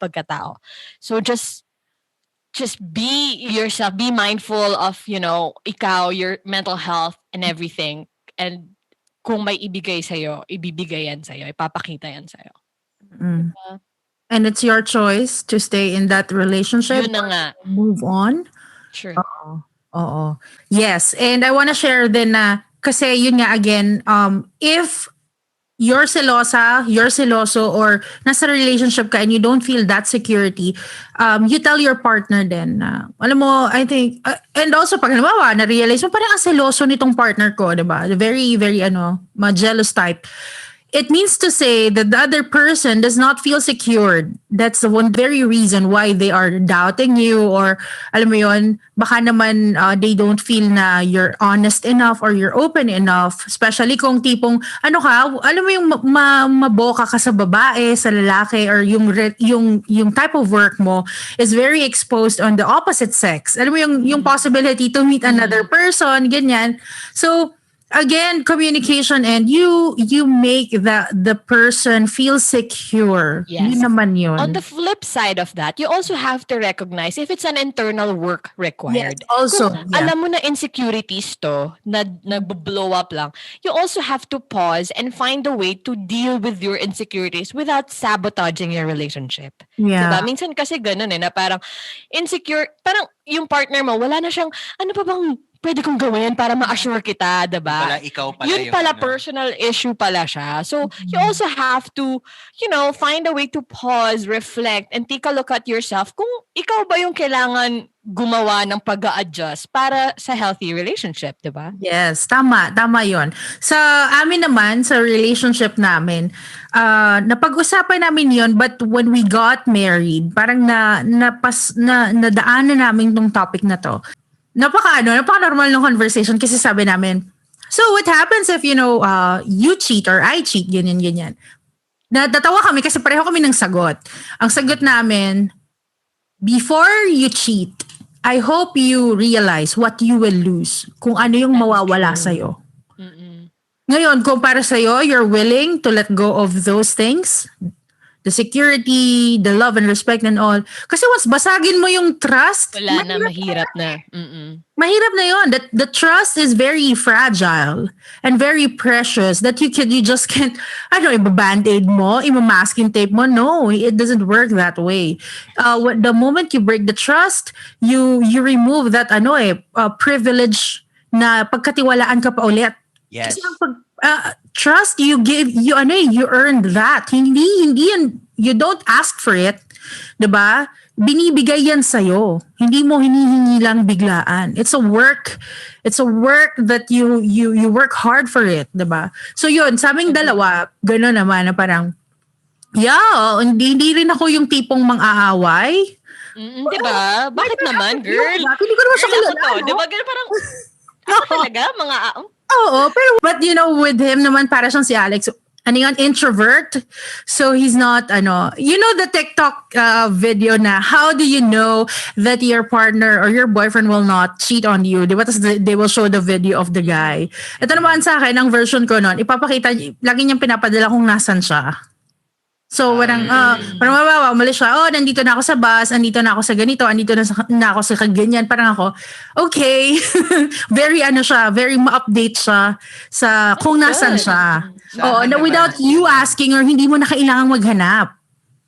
pagkatao. So, just be yourself. Be mindful of, ikaw, your mental health and everything. And kung may ibigay sa'yo, ibibigay yan sa'yo. Ipapakita yan sa'yo. Mm. And it's your choice to stay in that relationship. Yun na nga. Move on. Sure. Oo. Yes. And I want to share din na, kasi yun nga again, if you're seloso, or nasa relationship ka and you don't feel that security, you tell your partner then na, alam mo, I think, and also pag nabawa, na-realize mo, parang ang seloso nitong partner ko, diba? Very, very, ma-jealous type. It means to say that the other person does not feel secured. That's the one very reason why they are doubting you, or alam mo yun, baka naman they don't feel na you're honest enough or you're open enough. Especially kung tipong, alam mo yung maboka ka sa babae, sa lalaki, or yung type of work mo is very exposed on the opposite sex. Alam mo yung possibility to meet another person, ganyan. So, again, communication, and you make the person feel secure. Yes. Yun naman yun. On the flip side of that, you also have to recognize if it's an internal work required. Yes, also. Kung alam mo na insecurities to, na nag-blow up lang, you also have to pause and find a way to deal with your insecurities without sabotaging your relationship. Yeah. Diba? Minsan kasi ganun na parang insecure, parang yung partner mo, wala na siyang, ano pa bang pwede kong gawin para ma-assure kita, diba? Ikaw pala yun pala personal issue pala siya. So, you also have to, find a way to pause, reflect, and take a look at yourself kung ikaw ba yung kailangan gumawa ng pag-a-adjust para sa healthy relationship, diba? Yes, tama yun. Sa amin naman, sa relationship namin, napag-usapan namin yun, but when we got married, parang nadaanan namin tong topic na to. Napaka-normal ng conversation kasi sabi namin, so what happens if, you cheat or I cheat, ganyan. Natatawa kami kasi pareho kami ng sagot. Ang sagot namin, before you cheat, I hope you realize what you will lose, kung ano yung mawawala sa'yo. Ngayon, kung para sa'yo, you're willing to let go of those things, the security, the love and respect and all. Kasi once basagin mo yung trust, mahirap na. Mahirap na yun. The trust is very fragile and very precious that you just can't, iba-band-aid mo, ima-masking tape mo. No, it doesn't work that way. The moment you break the trust, you remove that privilege na pagkatiwalaan ka pa ulit. Yes. Kasi trust you earned that. Hindi yan, you don't ask for it, 'di ba? Binibigay yan sa'yo. Hindi mo hinihingi lang biglaan. It's a work that you work hard for it, 'di ba? So yun, sa aming dalawa, gano'n naman na parang hindi rin ako yung tipong mang-aaway. Di ba? Bakit naman, girl? Hindi ko naman siya kilala. Di ba? Parang, talaga, mga Oo, but with him naman, para siyang si Alex, introvert. So he's not, the TikTok video na, how do you know that your partner or your boyfriend will not cheat on you? Diba? Tapos they will show the video of the guy. Ito naman sa akin, ang version ko nun, ipapakita, lagi niyang pinapadala kung nasan siya. So, parang umalis siya, nandito na ako sa bus, andito na ako sa ganito, andito na ako sa ganyan. Parang ako, okay. Very very ma-update siya sa kung nasan siya. Without you asking or hindi mo na kailangang maghanap.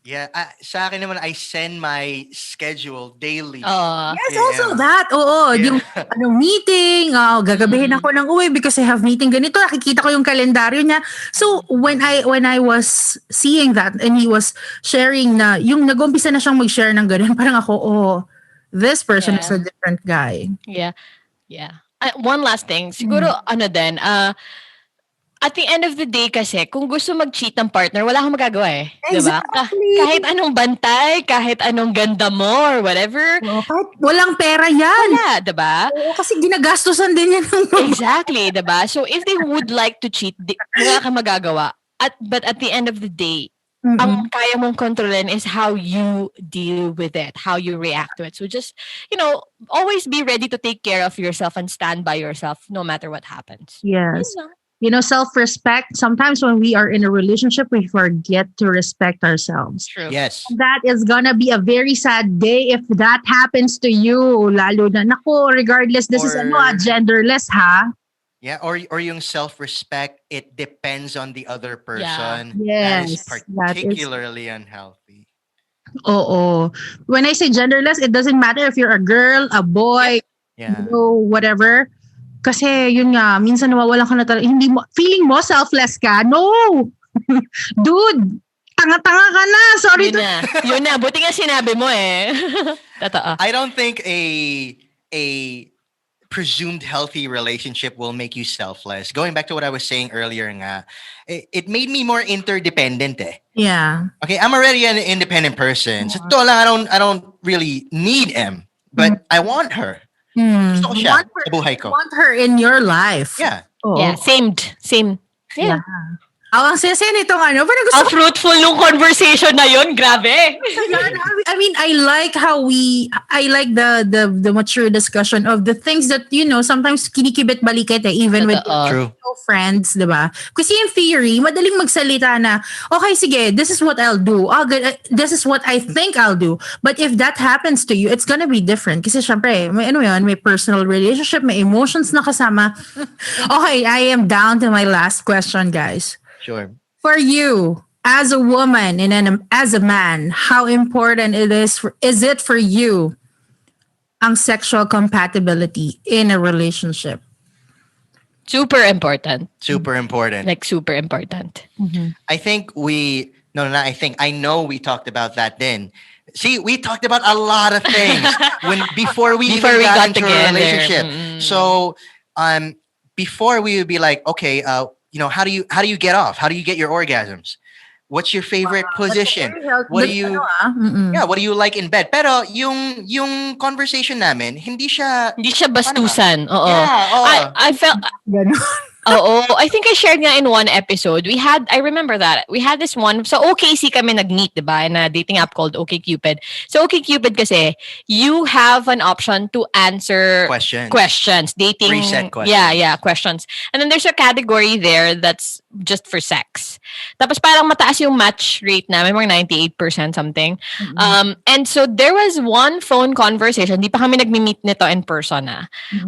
Yeah, sa akin naman, I send my schedule daily. Yes, also that. Oo, yung meeting, gagabihin ako ng uwi because I have meeting ganito, nakikita ko yung kalendaryo niya. So, when I was seeing that and he was sharing na, yung nag-umpisa na siyang mag-share ng ganun, parang ako, this person is a different guy. Yeah. One last thing. Siguro, at the end of the day kasi, kung gusto mag-cheat ng partner, wala kang magagawa eh. Diba? Exactly. Kahit anong bantay, kahit anong ganda mo or whatever, Kahit walang pera yan. wala, diba? Oo, kasi ginagastusan din yan ng Exactly, diba? So if they would like to cheat, wala kang magagawa. But at the end of the day, ang kaya mong kontrolin is how you deal with it, how you react to it. So just, always be ready to take care of yourself and stand by yourself no matter what happens. Yes. Yun lang. Self-respect. Sometimes when we are in a relationship, we forget to respect ourselves. True. Yes. That is gonna be a very sad day if that happens to you. Lalo na, nako, regardless, this is genderless, ha? Yeah, or yung self-respect, it depends on the other person. Yes, That is particularly unhealthy. Oo. When I say genderless, it doesn't matter if you're a girl, a boy, Yeah. whatever. Kasi yun nga, minsan nawawalan ka na talaga. Feeling mo selfless ka? No! Dude, tanga-tanga ka na. Sorry. Yun na. Buti nga sinabi mo eh. Totoo. I don't think a presumed healthy relationship will make you selfless. Going back to what I was saying earlier nga, it made me more interdependent eh. Yeah. Okay, I'm already an independent person. So to lang, I don't really need M, but I want her. Gusto ko siya sa buhay ko. Want her in your life. Yeah. Oo. Yeah, same. Yeah. Ang sese nitong ano, pero gusto Ang fruitful nung conversation na yun, grabe. I mean, I like the mature discussion of the things that, sometimes kinikibit balikat even with True. friends, di ba? Kasi in theory, madaling magsalita na, okay, sige, this is what I'll do. This is what I think I'll do. But if that happens to you, it's gonna be different. Kasi syempre, may personal relationship, may emotions na kasama. Okay, I am down to my last question, guys. Sure. For you, as a woman and as a man, how important is it for you ang sexual compatibility in a relationship? Super important. Super important. Like super important. I think I know we talked about that then. See, we talked about a lot of things before we got into a relationship. So, before we would be like, okay, how do you get off? How do you get your orgasms? What's your favorite position? What do you like in bed? Pero yung conversation namin, hindi siya bastusan. Oo. Yeah, I felt I think I shared nga in one episode. I remember that. We had this one. So OKC kami nag-meet, diba? In a dating app called OkCupid. So OkCupid kasi, you have an option to answer questions. Dating. Preset questions. Yeah, questions. And then there's a category there that's just for sex. Tapos parang mataas yung match rate namin, mga 98% something. And so there was one phone conversation. Di pa kami nagmi-meet nito in person.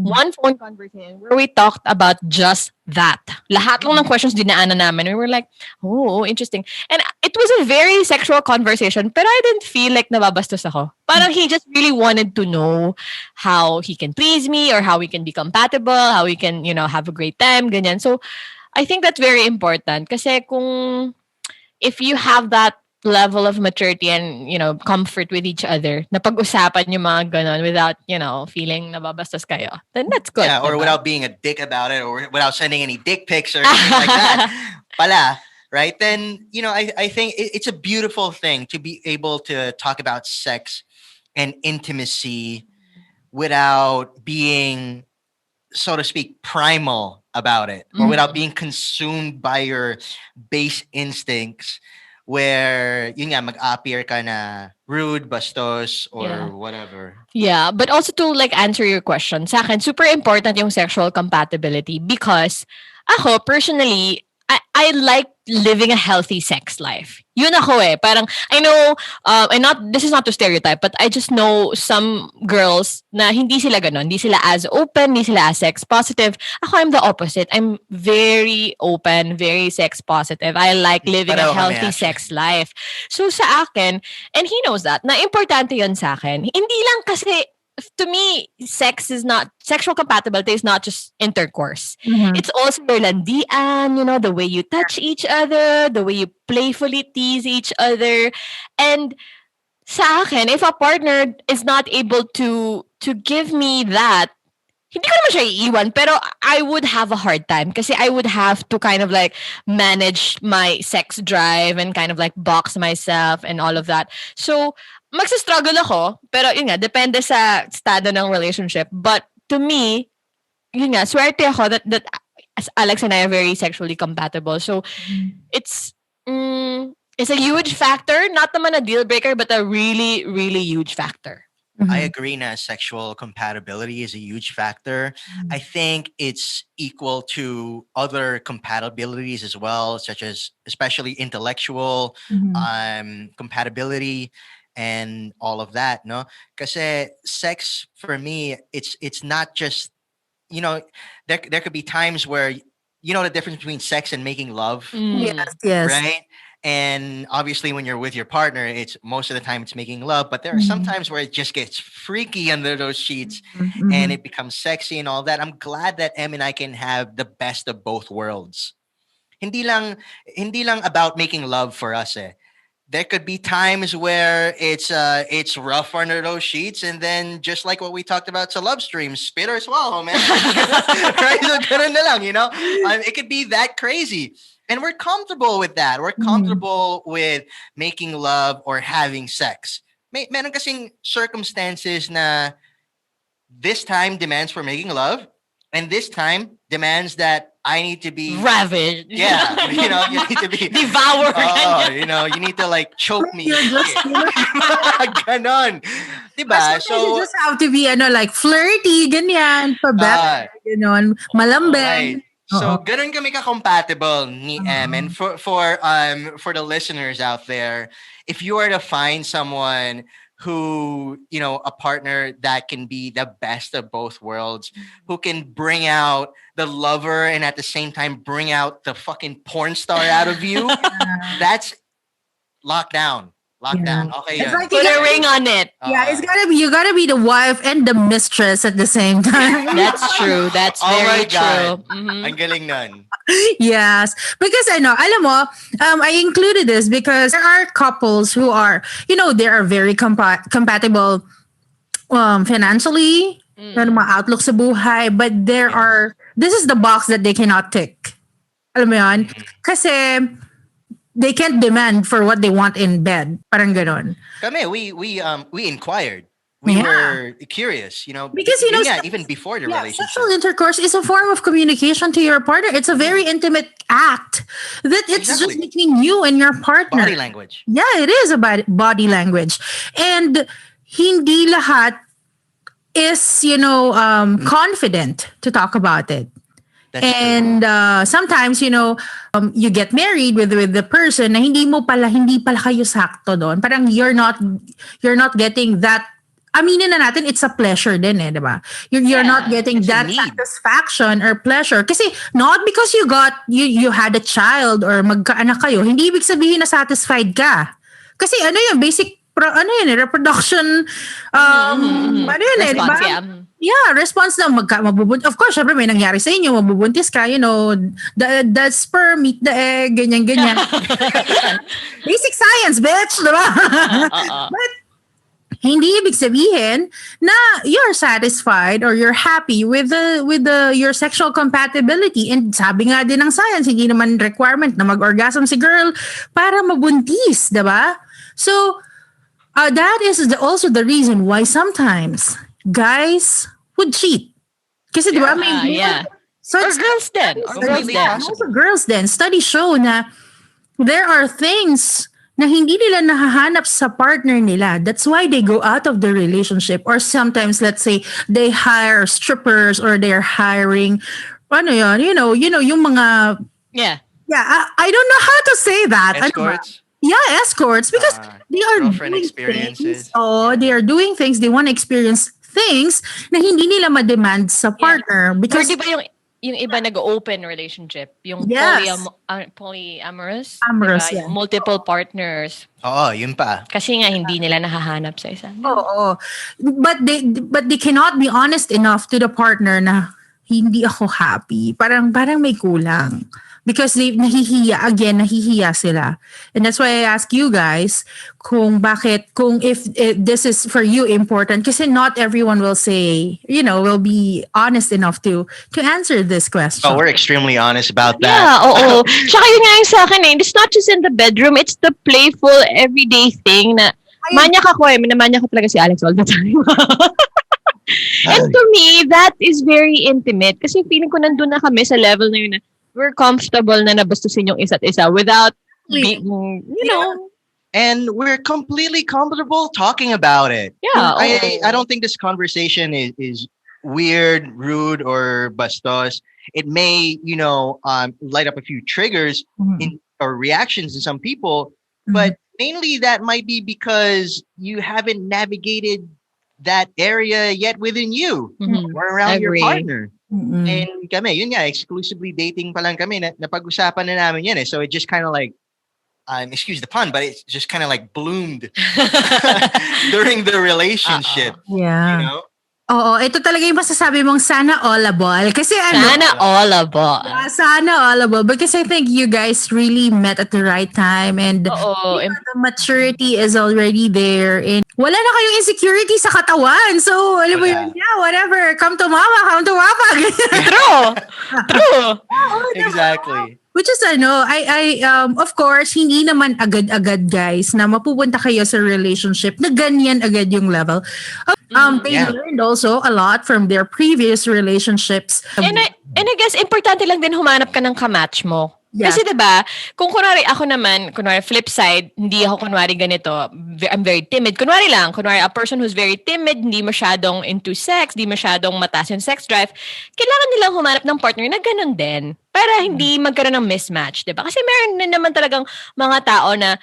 One phone conversation where we talked about just that. Lahat lang ng questions dinaanan namin. We were like, oh, interesting. And it was a very sexual conversation, pero I didn't feel like nababastos ako. Parang he just really wanted to know how he can please me or how we can be compatible, how we can, have a great time, ganyan. So, I think that's very important kasi if you have that level of maturity and, comfort with each other, na pag-usapan yung mga ganon without, feeling nababastos kayo, then that's good. Yeah, or without being a dick about it or without sending any dick pics or anything like that. Pala, right? Then, I think it's a beautiful thing to be able to talk about sex and intimacy without being, so to speak, primal about it or without being consumed by your base instincts where yun nga mag-appear ka na rude, bastos, or whatever. Yeah, but also to answer your question, sa akin, super important yung sexual compatibility because ako, personally, I like living a healthy sex life. Yun ako eh. Parang, I know, this is not to stereotype, but I just know some girls na hindi sila ganon. Hindi sila as open, hindi sila as sex positive. Ako, I'm the opposite. I'm very open, very sex positive. I like living a healthy sex life. So sa akin, and he knows that, na importante yun sa akin. Hindi lang kasi, to me, sexual compatibility is not just intercourse. It's also your landian, the way you touch each other, the way you playfully tease each other. And sa akin, if a partner is not able to give me that, hindi ko naman siya iiwan, pero I would have a hard time kasi I would have to kind of like manage my sex drive and kind of like box myself and all of that. So, magsa-struggle ako, pero yun nga, depende sa estado ng relationship. But to me, yun nga, swerte ako that as Alex and I are very sexually compatible. So, it's it's a huge factor, not naman a deal breaker, but a really, really huge factor. I agree na sexual compatibility is a huge factor. I think it's equal to other compatibilities as well, such as especially intellectual compatibility and all of that, no? Kasi sex for me, it's not just, you know, there could be times where, you know, the difference between sex and making love, Yes. right? And obviously when you're with your partner, it's most of the time it's making love, but there are some times where it just gets freaky under those sheets and it becomes sexy and all that. I'm glad that Em and I can have the best of both worlds. Hindi lang about making love for us eh. There could be times where it's rough under those sheets, and then just like what we talked about to love streams, spit or swallow, man. Right? So ganun na lang, you know? It could be that crazy. And we're comfortable with that. We're comfortable with making love or having sex. Meron kasing circumstances na this time demands for making love, and this time demands that I need to be ravaged. Yeah, you know, you need to be devoured. Oh, you know, you need to like choke me. Ganon. Diba? So you just have to be like flirty, ganyan, pabebe, ganon, malambing. Right. So ganon kami ka-compatible ni Em. And for the listeners out there, if you are to find someone who, you know, a partner that can be the best of both worlds, who can bring out the lover and at the same time bring out the fucking porn star out of you, that's lockdown. Lockdown. Okay. It's like put a ring on it. Yeah, you gotta be the wife and the mistress at the same time. That's true. That's very true. Ang galing nun. Yes, because I know, alam mo, I included this because there are couples who are, you know, they are very compatible financially, mga outlook sa buhay, but this is the box that they cannot tick. Alam mo yun? Kasi they can't demand for what they want in bed. Parang ganon. Kami, we inquired. We were curious, you know, because you know, even before the relationship. Sexual intercourse is a form of communication to your partner. It's a very intimate act that it's just between you and your partner. Body language. Yeah, it is about body language, and hindi lahat is, you know, confident to talk about it. And sometimes, you know, you get married with the person na hindi pala kayo sakto doon. Parang you're not getting that. Aminin na natin, it's a pleasure din eh, diba? You're not getting that satisfaction or pleasure. Kasi not because you had a child or magkaanak kayo, hindi ibig sabihin na satisfied ka. Kasi ano yung basic, reproduction, ano yun eh, diba? Yeah, response na mabubuntis. Of course, syempre may nangyari sa inyo, mabubuntis ka, you know, the sperm meet the egg, ganyan. Basic science, bitch, diba? But hindi ibig sabihin na you're satisfied or you're happy with your sexual compatibility. And sabi nga din ng science, hindi naman requirement na mag-orgasm si girl para mabuntis, diba? So, that is also the reason why sometimes guys would cheat. Kasi diba, so or girls then. Also girls then. Studies show na there are things na hindi nila nahahanap sa partner nila. That's why they go out of the relationship. Or sometimes, let's say, they hire strippers or they're hiring, ano yun, you know, yung mga... Yeah. Yeah, I don't know how to say that. Escorts? Yeah, escorts. Because they are girlfriend doing experiences. things. Oh, they are doing things. They want to experience things na hindi nila ma-demand sa partner. Because or diba yung iba nag-open relationship, yung polyamorous, Amorous, diba? Yung multiple partners. Oo, yun pa. Kasi nga hindi nila nahahanap sa isa. Oo. But they cannot be honest enough to the partner na hindi ako happy. Parang may kulang. because nahihiya sila. And that's why I ask you guys kung if this is for you important, kasi not everyone will say, will be honest enough to answer this question. Oh, we're extremely honest about that. Yeah, oo. Tsaka yun nga yung sa akin it's not just in the bedroom, it's the playful, everyday thing na manyak ako minamanyak ko talaga si Alex all the time. And to me, that is very intimate kasi feeling ko nandun na kami sa level na yun na we're comfortable na nabastusin yung isa't isa without being, And we're completely comfortable talking about it. Yeah. I don't think this conversation is weird, rude, or bastos. It may, light up a few triggers or reactions in some people, but mainly that might be because you haven't navigated that area yet within you or around your partner. And kami, yun nga, exclusively dating pa lang kami, napag-usapan na namin yan eh. So it just kind of like, excuse the pun, but it just kind of like bloomed during the relationship. Yeah. You know? Oo, ito talaga yung masasabi mong sana allable. Kasi sana allable. Sana allable. Because I think you guys really met at the right time and the maturity is already there. And wala na kayong insecurity sa katawan. So, alam mo yun, whatever. Come to mama, come to papa. True. Exactly. Which is I of course, hindi naman agad-agad guys na mapupunta kayo sa relationship na ganyan agad yung level. They learned also a lot from their previous relationships. And I guess importante lang din humanap ka ng kamatch mo. Yeah. Kasi diba, kung kunwari ako naman, flip side, hindi ako kunwari ganito, I'm very timid. Kunwari a person who's very timid, hindi masyadong into sex, hindi masyadong mataas yung sex drive, kailangan nilang humanap ng partner na ganun din para hindi magkaroon ng mismatch, diba? Kasi meron na naman talagang mga tao na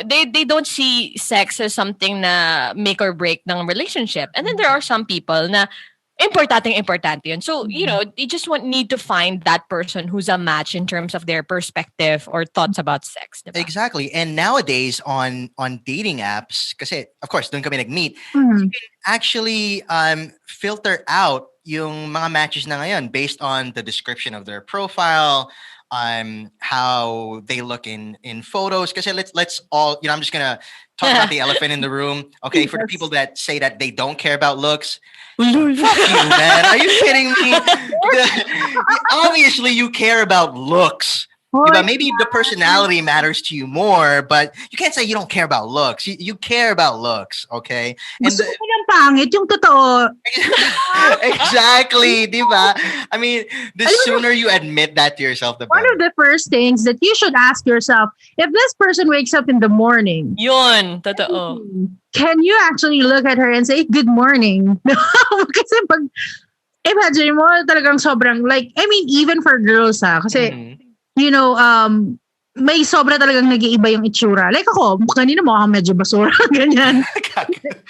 they don't see sex as something na make or break ng relationship. And then there are some people na importante yun. So, you just need to find that person who's a match in terms of their perspective or thoughts about sex. Diba? Exactly. And nowadays on dating apps, kasi of course, doon kami nag-meet, you can actually filter out yung mga matches na ngayon based on the description of their profile, how they look in photos. Kasi let's all, I'm just gonna talk about the elephant in the room. Okay, for the people that say that they don't care about looks, fuck you, man. Are you kidding me? Obviously, you care about looks. Diba? Maybe the personality matters to you more, but you can't say you don't care about looks. You care about looks, okay? And gusto ko yung pangit, yung totoo. Exactly, diba? I mean, the sooner you admit that to yourself, the better. One of the first things that you should ask yourself, if this person wakes up in the morning, yun, totoo. Can you actually look at her and say, good morning? Kasi pag, imagine mo talagang sobrang, like, I mean, even for girls kasi, may sobra talagang nag-iiba yung itsura. Like ako, kanina mo ako medyo basura, ganyan.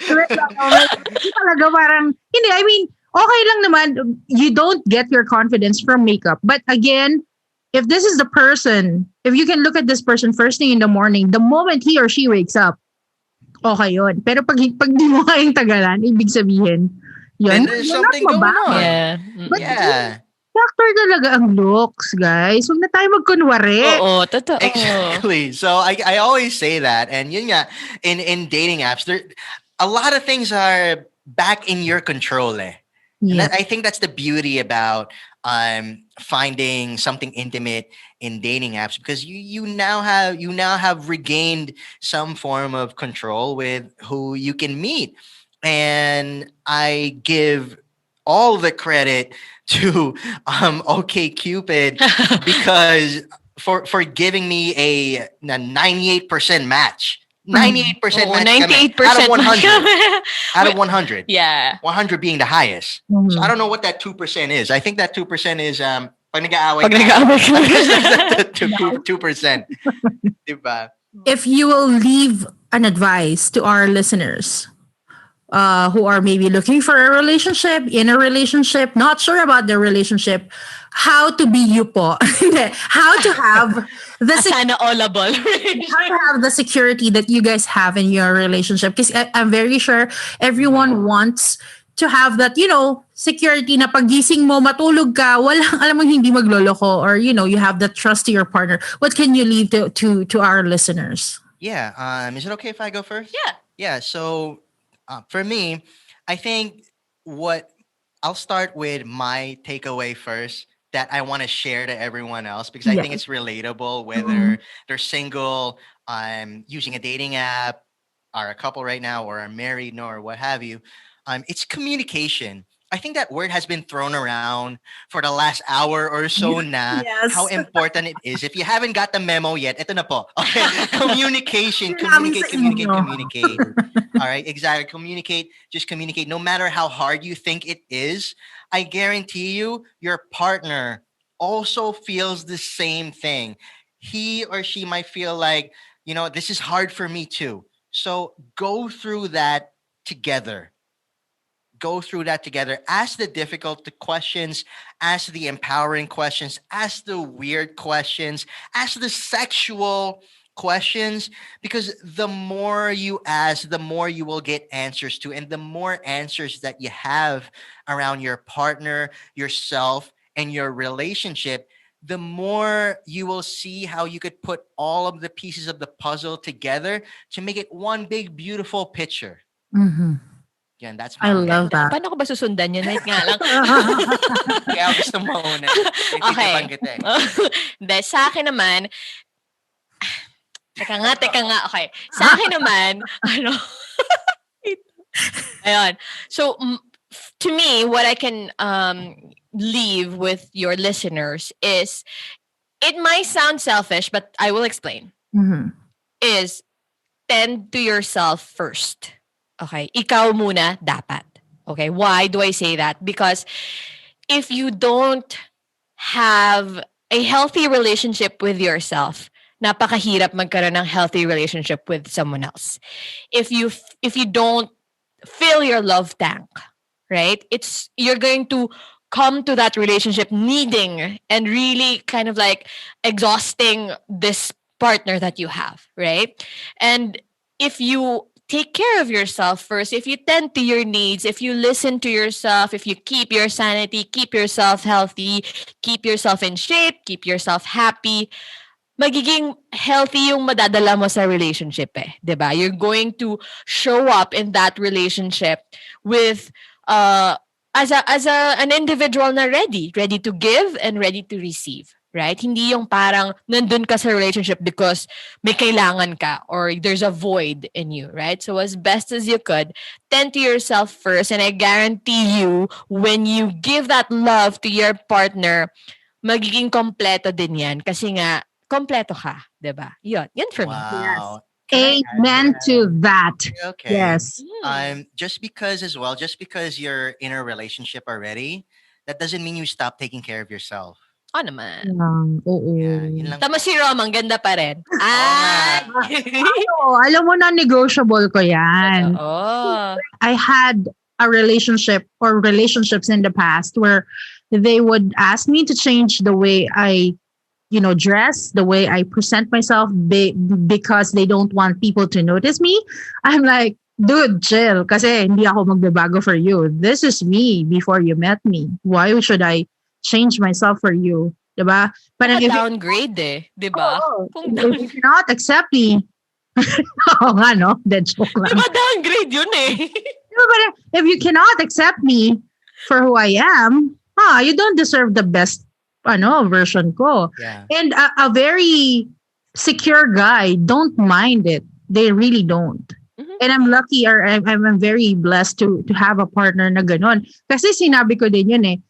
Talaga parang, hindi, I mean, okay lang naman, you don't get your confidence from makeup. But again, if this is the person, if you can look at this person first thing in the morning, the moment he or she wakes up, okay yun. Pero pag di mo kayang tagalan, ibig sabihin, yun. And there's something going on. Yeah. But yeah. factor talaga ang looks, guys. Huwag na tayo magkunwari. Oo, totoo. Exactly. So I always say that. And yun nga, in dating apps, a lot of things are back in your control. Eh. Yeah. And I think that's the beauty about finding something intimate in dating apps, because you now have regained some form of control with who you can meet. And I give all the credit to OkCupid because for giving me a 98% match. 98% match 98% out of 100. Out of 100. Yeah. 100 being the highest. Mm-hmm. So I don't know what that 2% is. I think that 2% is pag nag-aaway Pag nag-aaway ka. 2%. Diba? If you will leave an advice to our listeners who are maybe looking for a relationship, in a relationship, not sure about their relationship, how to be you po. How to have the Sana allable. how to have the security that you guys have in your relationship. Because I'm very sure everyone wants to have that, security na pagising mo, matulog ka, walang alam mo hindi magloloko, or you have that trust to your partner. What can you leave to our listeners? Yeah. Is it okay if I go first? Yeah. Yeah. So, for me, I think what I'll start with my takeaway first that I want to share to everyone else because I think Yeah. it's relatable Mhm. whether they're single, using a dating app, are a couple right now, or are married, or what have you. It's communication. I think that word has been thrown around for the last hour or so na how Yes. important it is. If you haven't got the memo yet, ito na po. Okay. Communication, Yun namin sa communicate, communicate, inyo. communicate. All right, exactly. Communicate, just communicate. No matter how hard you think it is, I guarantee you, your partner also feels the same thing. He or she might feel like, this is hard for me too. So go through that together. Go through that together. Ask the difficult questions, ask the empowering questions, ask the weird questions, ask the sexual questions, because the more you ask, the more you will get answers to. And the more answers that you have around your partner, yourself, and your relationship, the more you will see how you could put all of the pieces of the puzzle together to make it one big, beautiful picture. Mhm. Yan, that's I my love that. Paano ko ba susundan yun? Wait nga lang. kaya gusto mauna. Okay. Titipan kita eh. Hindi, sa akin naman, teka nga, okay. Sa akin naman, ayun. So, to me, what I can leave with your listeners is, it might sound selfish, but I will explain, Mhm. is tend to yourself first. Okay? Ikaw muna dapat. Okay? Why do I say that? Because if you don't have a healthy relationship with yourself, napakahirap magkaroon ng healthy relationship with someone else. If you don't fill your love tank, right? You're going to come to that relationship needing and really kind of like exhausting this partner that you have, right? And if you take care of yourself first, if you tend to your needs, if you listen to yourself, if you keep your sanity, keep yourself healthy, keep yourself in shape, keep yourself happy, magiging healthy yung madadala mo sa relationship eh, 'di ba? You're going to show up in that relationship with as an individual na ready to give and ready to receive, right? Hindi yung parang nandun ka sa relationship because may kailangan ka or there's a void in you, right? So as best as you could, tend to yourself first, and I guarantee you, when you give that love to your partner, magiging kompleto din yan kasi nga kompleto ka, 'di ba? Yun for me. Yes. Wow. Can I add to Amen that? to that. Okay. Yes. Just because you're in a relationship already, that doesn't mean you stop taking care of yourself. Oo naman. Oo. Yeah, yun lang. Tama si Rom, ang ganda pa rin. nga. Oo, alam mo na negotiable ko yan. Oo. I had a relationship or relationships in the past where they would ask me to change the way I, dress, the way I present myself because they don't want people to notice me. I'm like, dude, chill. Kasi hindi ako magbabago for you. This is me before you met me. Why should I change myself for you? Diba? Parang if, downgrade eh, 'di ba? oh, Kung if you cannot accept me, oo nga, no? Dead joke lang. Diba downgrade yun eh? But if you cannot accept me for who I am, you don't deserve the best version ko. Yeah. And a very secure guy don't mind it. They really don't. Mhm. And I'm lucky, or I'm very blessed to have a partner na ganon. Kasi sinabi ko din yun eh.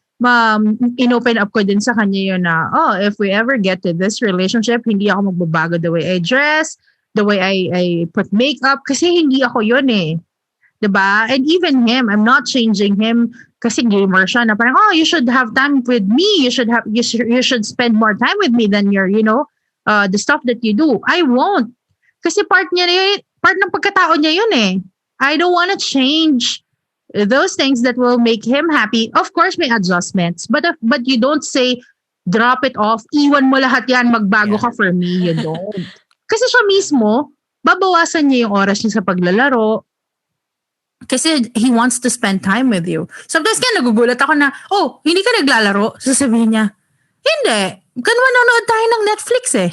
In-open up ko din sa kanya yun na, if we ever get to this relationship, hindi ako magbabago the way I dress, the way I put makeup, kasi hindi ako yun eh. Diba? And even him, I'm not changing him kasi gamer siya na parang, you should have time with me. You should spend more time with me than your, the stuff that you do. I won't. Kasi part niya na yun, part ng pagkatao niya yun eh. I don't want to change those things that will make him happy. Of course, may adjustments. But you don't say, drop it off, iwan mo lahat yan, magbago ka for me. You don't. Kasi siya mismo, babawasan niya yung oras niya sa paglalaro. Kasi he wants to spend time with you. Sometimes kaya nagugulat ako na, oh, hindi ka naglalaro. Sasabihin niya, hindi. Kan manonood tayo ng Netflix eh.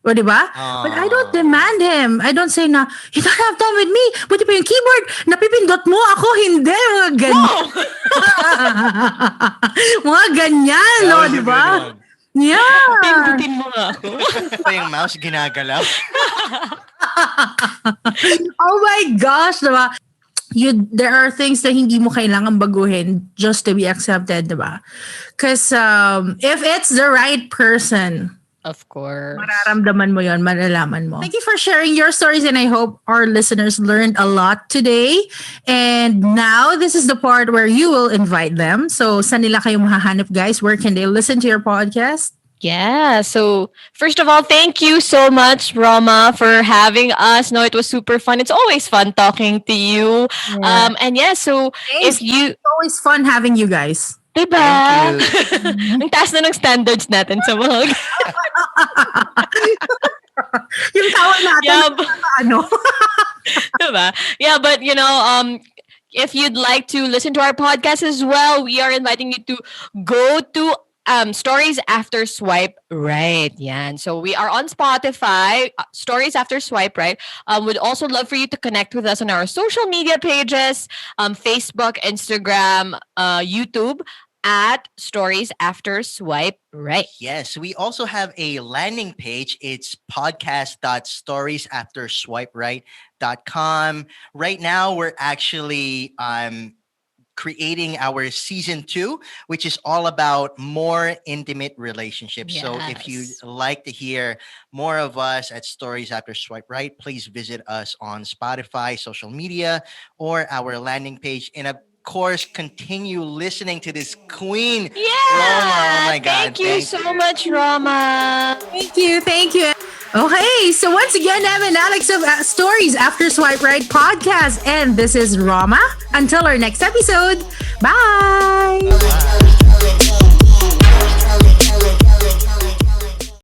O, di ba? But I don't demand him. I don't say na, you don't have time with me. Buti pa yung keyboard, napipindot mo. Ako, hindi. Mga ganyan. Mga ganyan, That no? was a Di good ba? one. Yeah. Pindutin mo nga ako. Pa yung mouse ginagalaw. Oh my gosh, diba? There are things that hindi mo kailangan baguhin just to be accepted, diba? Because if it's the right person, Of course. mararamdaman mo yon, malalaman mo. Thank you for sharing your stories, and I hope our listeners learned a lot today. And now, this is the part where you will invite them. So, saan nila kayo mahahanap, guys? Where can they listen to your podcast? Yeah. So first of all, thank you so much, Roma, for having us. No, it was super fun. It's always fun talking to you. Yeah. And yeah, so Thanks. if you It's always fun having you guys. diba? Thank Ang taas na ng standards natin sa mga Yung tawa natin, Yeah, ano? diba? Yeah, but if you'd like to listen to our podcast as well, we are inviting you to go to Stories After Swipe Right. Yan. So we are on Spotify, Stories After Swipe Right. Would also love for you to connect with us on our social media pages, Facebook, Instagram, YouTube, at Stories After Swipe Right. Yes, we also have a landing page. It's podcast.storiesafterswiperight.com. Right now, we're actually creating our season 2, which is all about more intimate relationships. So if you'd Yes. like to hear more of us at Stories After Swipe Right, please visit us on Spotify, social media, or our landing page. And of course, continue listening to this queen. Yeah. Roma, oh my God, Thank you thank so you. much, Roma. Thank you. Thank you. Okay, so once again, I'm and Alex of Stories After Swipe Right podcast, and this is Roma. Until our next episode, bye. Bye.